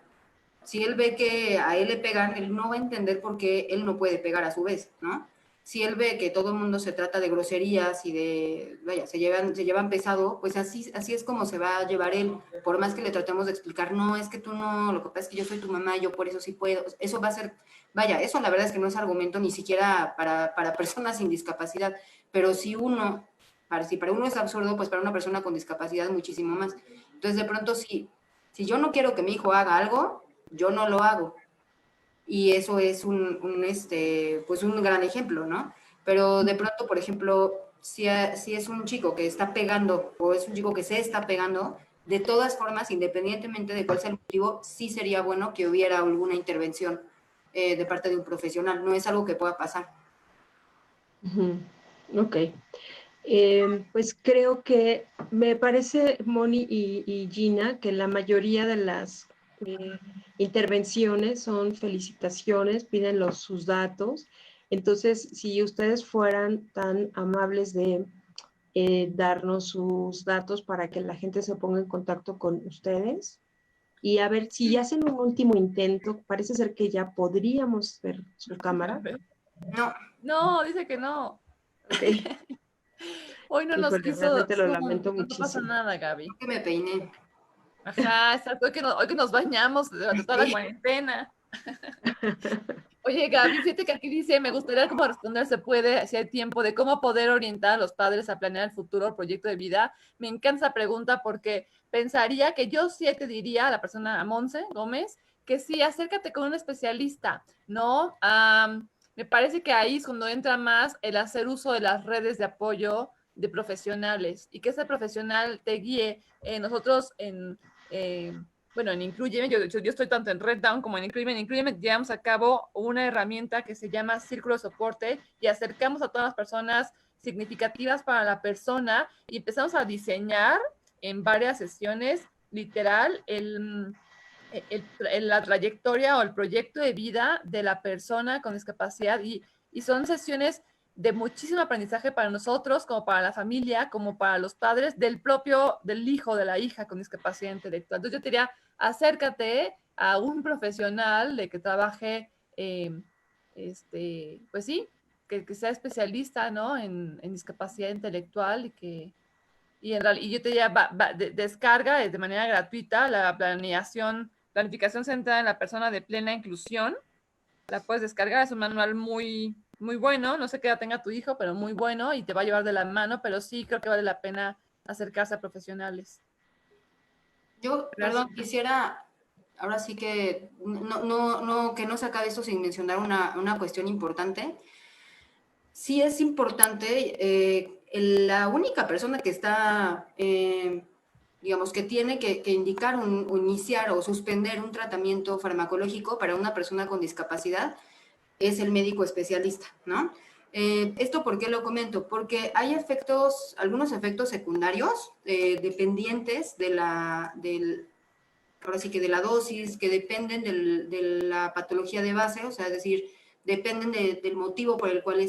Si él ve que a él le pegan, él no va a entender por qué él no puede pegar a su vez, ¿no? Si él ve que todo el mundo se trata de groserías y de, vaya, se llevan pesado, pues así es como se va a llevar él. Por más que le tratemos de explicar, no, es que tú no, lo que pasa es que yo soy tu mamá, yo por eso sí puedo. Eso va a ser, vaya, eso la verdad es que no es argumento ni siquiera para personas sin discapacidad, pero si para uno es absurdo, pues para una persona con discapacidad muchísimo más. Entonces, de pronto, si yo no quiero que mi hijo haga algo, yo no lo hago. Y eso es pues un gran ejemplo, ¿no? Pero de pronto, por ejemplo, si es un chico que está pegando o es un chico que se está pegando, de todas formas, independientemente de cuál sea el motivo, sí sería bueno que hubiera alguna intervención de parte de un profesional. No es algo que pueda pasar. Ok. Pues creo que me parece, Moni y Gina, que la mayoría de las intervenciones son felicitaciones, piden sus datos. Entonces, si ustedes fueran tan amables de darnos sus datos para que la gente se ponga en contacto con ustedes. Y a ver, si hacen un último intento, parece ser que ya podríamos ver su cámara. No, No, dice que no. Ok, Hoy no nos híjole, quiso realmente lo Zoom. lamento No pasa muchísimo. nada, Gaby. que me peiné. Ajá, exacto. Hoy que nos bañamos durante toda la Sí. cuarentena. Oye, Gaby, fíjate que aquí dice, me gustaría como responder, se puede, si hay tiempo, de cómo poder orientar a los padres a planear el futuro, el proyecto de vida. Me encanta esa pregunta porque pensaría que yo sí te diría a la persona, a Monse Gómez, que sí, acércate con un especialista, ¿no? Me parece que ahí es cuando entra más el hacer uso de las redes de apoyo de profesionales y que ese profesional te guíe. Nosotros bueno, en Incluyeme, yo estoy tanto en Red Down como en Incluyeme llevamos a cabo una herramienta que se llama Círculo de Soporte y acercamos a todas las personas significativas para la persona y empezamos a diseñar en varias sesiones, literal, la trayectoria o el proyecto de vida de la persona con discapacidad y son sesiones de muchísimo aprendizaje para nosotros, como para la familia, como para los padres del hijo, de la hija con discapacidad intelectual. Entonces yo te diría, acércate a un profesional de que trabaje, pues sí, que sea especialista, ¿no? En discapacidad intelectual y yo te diría, descarga de manera gratuita la planificación centrada en la persona de plena inclusión. La puedes descargar, es un manual muy, muy bueno, no sé qué edad tenga tu hijo, pero muy bueno y te va a llevar de la mano, pero sí creo que vale la pena acercarse a profesionales. Yo Perdón. quisiera, ahora sí que que no se acabe esto sin mencionar una cuestión importante. Sí es importante, la única persona que está, digamos, que tiene que indicar, iniciar o suspender un tratamiento farmacológico para una persona con discapacidad es el médico especialista, ¿no? ¿Esto por qué lo comento? Porque hay algunos efectos secundarios dependientes ahora sí que de la dosis, que dependen de la patología de base, o sea, es decir, dependen del motivo por el cual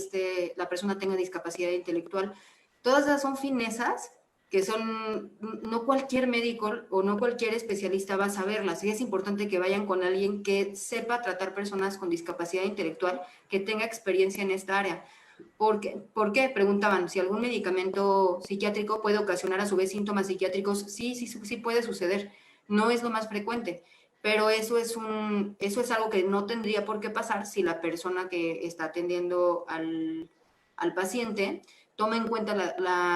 la persona tenga discapacidad intelectual. Todas esas son finezas que no cualquier médico o no cualquier especialista va a saberlas. Y es importante que vayan con alguien que sepa tratar personas con discapacidad intelectual, que tenga experiencia en esta área. ¿Por qué? Preguntaban si algún medicamento psiquiátrico puede ocasionar a su vez síntomas psiquiátricos. Sí puede suceder. No es lo más frecuente, pero eso es algo que no tendría por qué pasar si la persona que está atendiendo al paciente toma en cuenta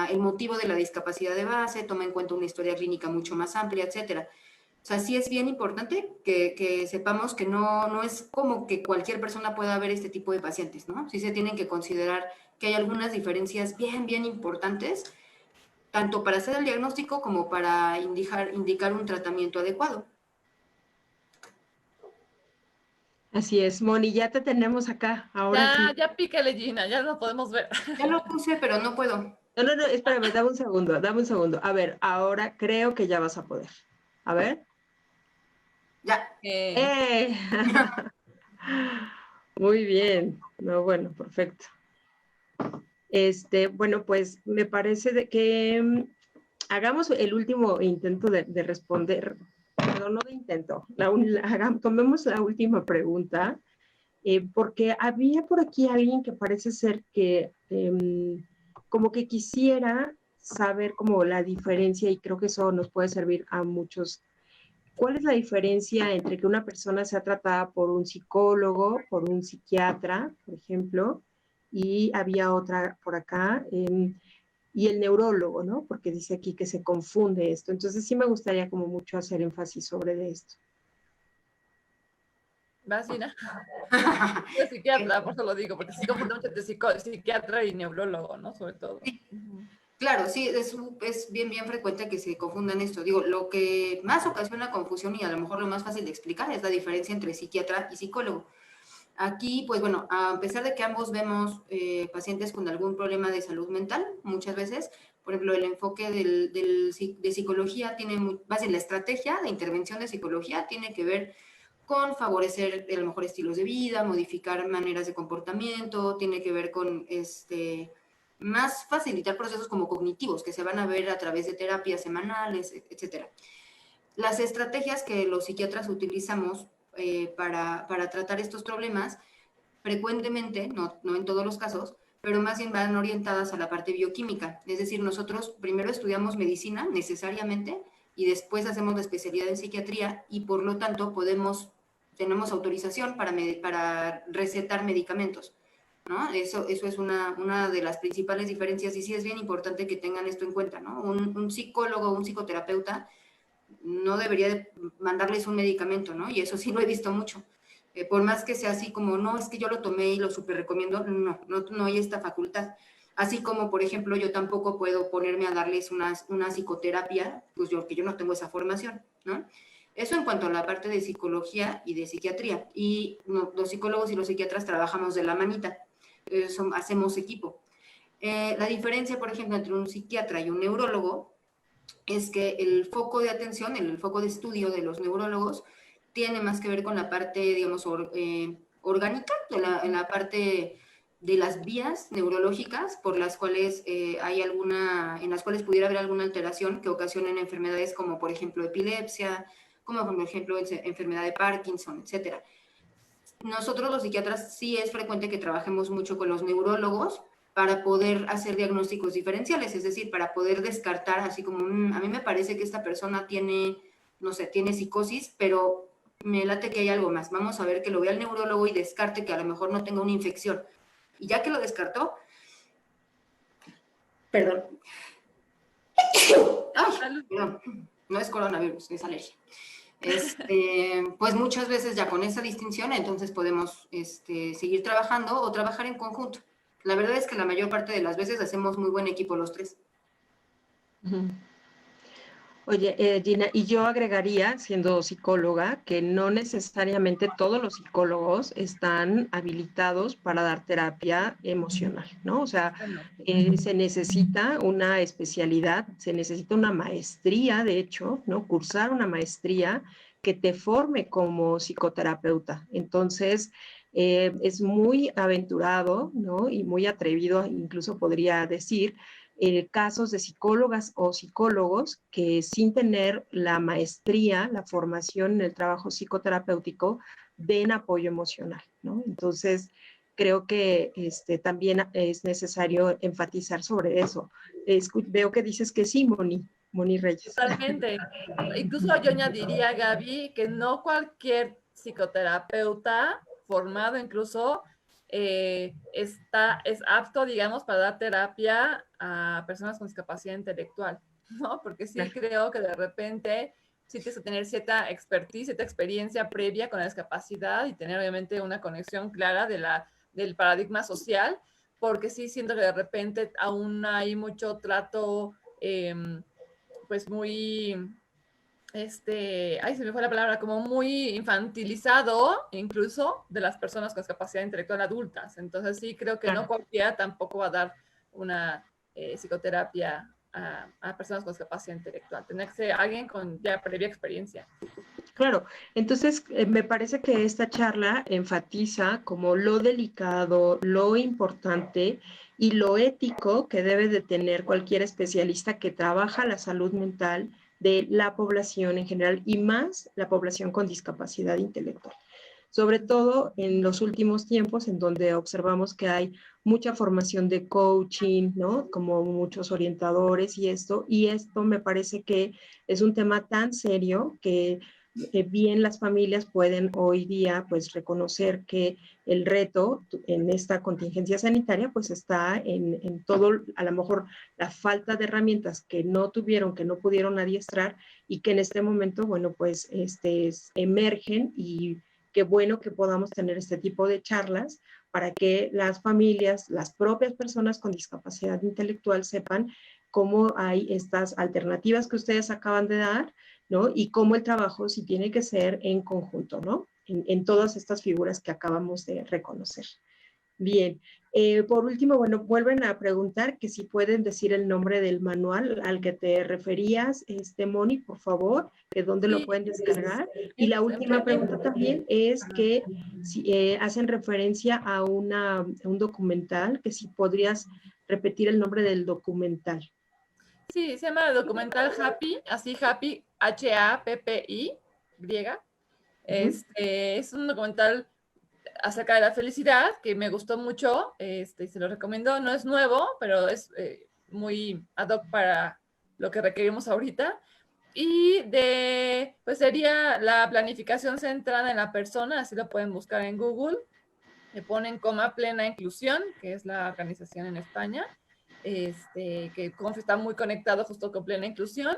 el motivo de la discapacidad de base, toma en cuenta una historia clínica mucho más amplia, etcétera. O sea, sí es bien importante que sepamos que no es como que cualquier persona pueda ver este tipo de pacientes, ¿no? Sí se tienen que considerar que hay algunas diferencias bien importantes, tanto para hacer el diagnóstico como para indicar un tratamiento adecuado. Así es, Moni, ya te tenemos acá, ahora sí. Ya pícale, Gina, ya lo podemos ver. Ya lo puse, pero no puedo. No, espérame, dame un segundo. A ver, ahora creo que ya vas a poder. A ver. Ya. ¡Eh! Muy bien. No, bueno, perfecto. Bueno, pues me parece que hagamos el último intento de responder, perdón, no de intento, tomemos la última pregunta, porque había por aquí alguien que parece ser que como que quisiera saber como la diferencia, y creo que eso nos puede servir a muchos. ¿Cuál es la diferencia entre que una persona sea tratada por un psicólogo, por un psiquiatra, por ejemplo, y había otra por acá, y el neurólogo, ¿no? Porque dice aquí que se confunde esto. Entonces sí me gustaría como mucho hacer énfasis sobre esto. ¿Vas, Gina? Yo psiquiatra, por eso lo digo, porque sí confundo mucho entre psiquiatra y neurólogo, ¿no? Sobre todo. Sí. Claro, sí, es bien frecuente que se confundan esto. Digo, lo que más ocasiona confusión y a lo mejor lo más fácil de explicar es la diferencia entre psiquiatra y psicólogo. Aquí, pues bueno, a pesar de que ambos vemos pacientes con algún problema de salud mental, muchas veces, por ejemplo, el enfoque de psicología la estrategia de intervención de psicología tiene que ver con favorecer a lo mejor estilos de vida, modificar maneras de comportamiento, tiene que ver con más facilitar procesos como cognitivos que se van a ver a través de terapias semanales, etcétera. Las estrategias que los psiquiatras utilizamos para tratar estos problemas, frecuentemente, no en todos los casos, pero más bien van orientadas a la parte bioquímica. Es decir, nosotros primero estudiamos medicina necesariamente y después hacemos la especialidad en psiquiatría y por lo tanto tenemos autorización para recetar medicamentos, ¿no? Eso es una de las principales diferencias y sí es bien importante que tengan esto en cuenta, ¿no? Un psicólogo, un psicoterapeuta no debería de mandarles un medicamento, ¿no? Y eso sí lo he visto mucho. Por más que sea así como, no, es que yo lo tomé y lo súper recomiendo, no hay esta facultad. Así como, por ejemplo, yo tampoco puedo ponerme a darles una psicoterapia, pues que yo no tengo esa formación, ¿no? Eso en cuanto a la parte de psicología y de psiquiatría. Y los psicólogos y los psiquiatras trabajamos de la manita, hacemos equipo. La diferencia, por ejemplo, entre un psiquiatra y un neurólogo es que el foco de atención, el foco de estudio de los neurólogos tiene más que ver con la parte, digamos, orgánica, en la parte de las vías neurológicas por las cuales en las cuales pudiera haber alguna alteración que ocasionen enfermedades como, por ejemplo, epilepsia, como, por ejemplo, enfermedad de Parkinson, etcétera. Nosotros los psiquiatras sí es frecuente que trabajemos mucho con los neurólogos para poder hacer diagnósticos diferenciales, es decir, para poder descartar así como, a mí me parece que esta persona tiene, no sé, tiene psicosis, pero me late que hay algo más. Vamos a ver que lo vea el neurólogo y descarte que a lo mejor no tenga una infección. Y ya que lo descartó, perdón. Ay, perdón, no es coronavirus, es alergia. Pues muchas veces ya con esa distinción entonces podemos seguir trabajando o trabajar en conjunto. La verdad es que la mayor parte de las veces hacemos muy buen equipo los tres. Oye, Gina, y yo agregaría, siendo psicóloga, que no necesariamente todos los psicólogos están habilitados para dar terapia emocional, ¿no? O sea, se necesita una especialidad, se necesita una maestría, de hecho, ¿no? Cursar una maestría que te forme como psicoterapeuta. Entonces, es muy aventurado, ¿no? Y muy atrevido, incluso podría decir, casos de psicólogas o psicólogos que sin tener la maestría, la formación en el trabajo psicoterapéutico, den apoyo emocional, ¿no? Entonces, creo que también es necesario enfatizar sobre eso. Veo que dices que sí, Moni Reyes. Totalmente. Incluso yo añadiría, Gaby, que no cualquier psicoterapeuta formado incluso es apto, digamos, para dar terapia a personas con discapacidad intelectual, ¿no? Porque sí creo que de repente sí tienes que tener cierta expertise, cierta experiencia previa con la discapacidad y tener obviamente una conexión clara del paradigma social, porque sí siento que de repente aún hay mucho trato pues muy, ay, se me fue la palabra, como muy infantilizado, incluso de las personas con discapacidad intelectual adultas. Entonces sí creo que no cualquiera tampoco va a dar una psicoterapia a personas con discapacidad intelectual. Tiene que ser alguien con ya previa experiencia. Claro, entonces me parece que esta charla enfatiza como lo delicado, lo importante y lo ético que debe de tener cualquier especialista que trabaja la salud mental de la población en general y más la población con discapacidad intelectual. Sobre todo en los últimos tiempos en donde observamos que hay mucha formación de coaching, ¿no? Como muchos orientadores y esto me parece que es un tema tan serio que bien las familias pueden hoy día pues reconocer que el reto en esta contingencia sanitaria pues está en todo, a lo mejor la falta de herramientas que no tuvieron, que no pudieron adiestrar y que en este momento, bueno, pues emergen y qué bueno que podamos tener este tipo de charlas para que las familias, las propias personas con discapacidad intelectual sepan cómo hay estas alternativas que ustedes acaban de dar, ¿no? Y cómo el trabajo sí tiene que ser en conjunto, ¿no? En todas estas figuras que acabamos de reconocer. Bien, por último, bueno, vuelven a preguntar que si pueden decir el nombre del manual al que te referías, Moni, por favor, de dónde lo pueden descargar. Y la última pregunta también es que si hacen referencia a un documental, que si podrías repetir el nombre del documental. Sí, se llama documental Happy, así Happy, Happi, griega. Es un documental acerca de la felicidad que me gustó mucho, y se lo recomiendo. No es nuevo, pero es muy ad hoc para lo que requerimos ahorita. Y pues sería la planificación centrada en la persona, así lo pueden buscar en Google. Le ponen Coma Plena Inclusión, que es la organización en España, que Confe está muy conectado justo con Plena Inclusión,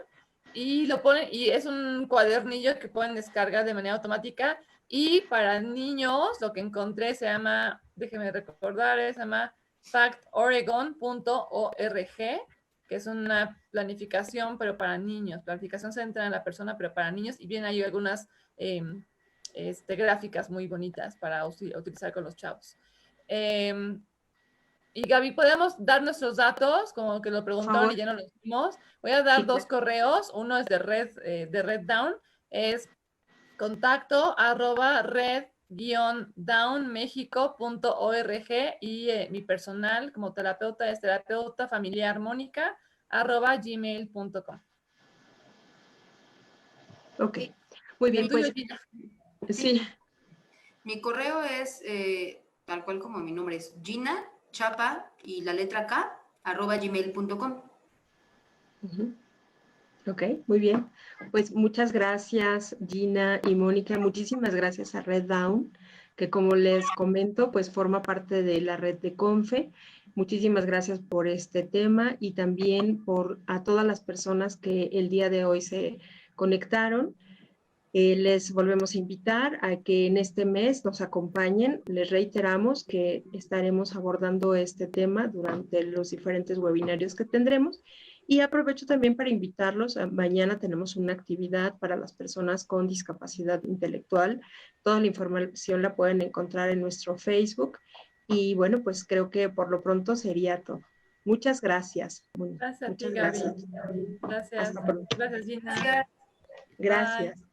y lo ponen, y es un cuadernillo que pueden descargar de manera automática. Y para niños, lo que encontré se llama, déjenme recordar, se llama factoregon.org, que es una planificación, pero para niños, planificación centrada en la persona, pero para niños, y vienen ahí algunas gráficas muy bonitas para utilizar con los chavos. Y Gaby, ¿podemos dar nuestros datos? Como que lo preguntaron y ya no los dimos. Voy a dar dos correos. Uno es de Red Down, es contacto@red-downmexico.org, y mi personal como terapeuta es terapeutafamiliarmonica@gmail.com. Ok, muy bien, pues sí. Mi correo es tal cual como mi nombre es Gina Chapa y la letra K @gmail.com. Ok, muy bien. Pues muchas gracias, Gina y Mónica. Muchísimas gracias a Red Down, que como les comento, pues forma parte de la red de Confe. Muchísimas gracias por este tema y también a todas las personas que el día de hoy se conectaron. Les volvemos a invitar a que en este mes nos acompañen. Les reiteramos que estaremos abordando este tema durante los diferentes webinarios que tendremos. Y aprovecho también para invitarlos. Mañana tenemos una actividad para las personas con discapacidad intelectual. Toda la información la pueden encontrar en nuestro Facebook. Y bueno, pues creo que por lo pronto sería todo. Muchas gracias. Gracias a ti, muchas Gaby. gracias. Gracias. Hasta pronto. Gracias, Gina. Gracias.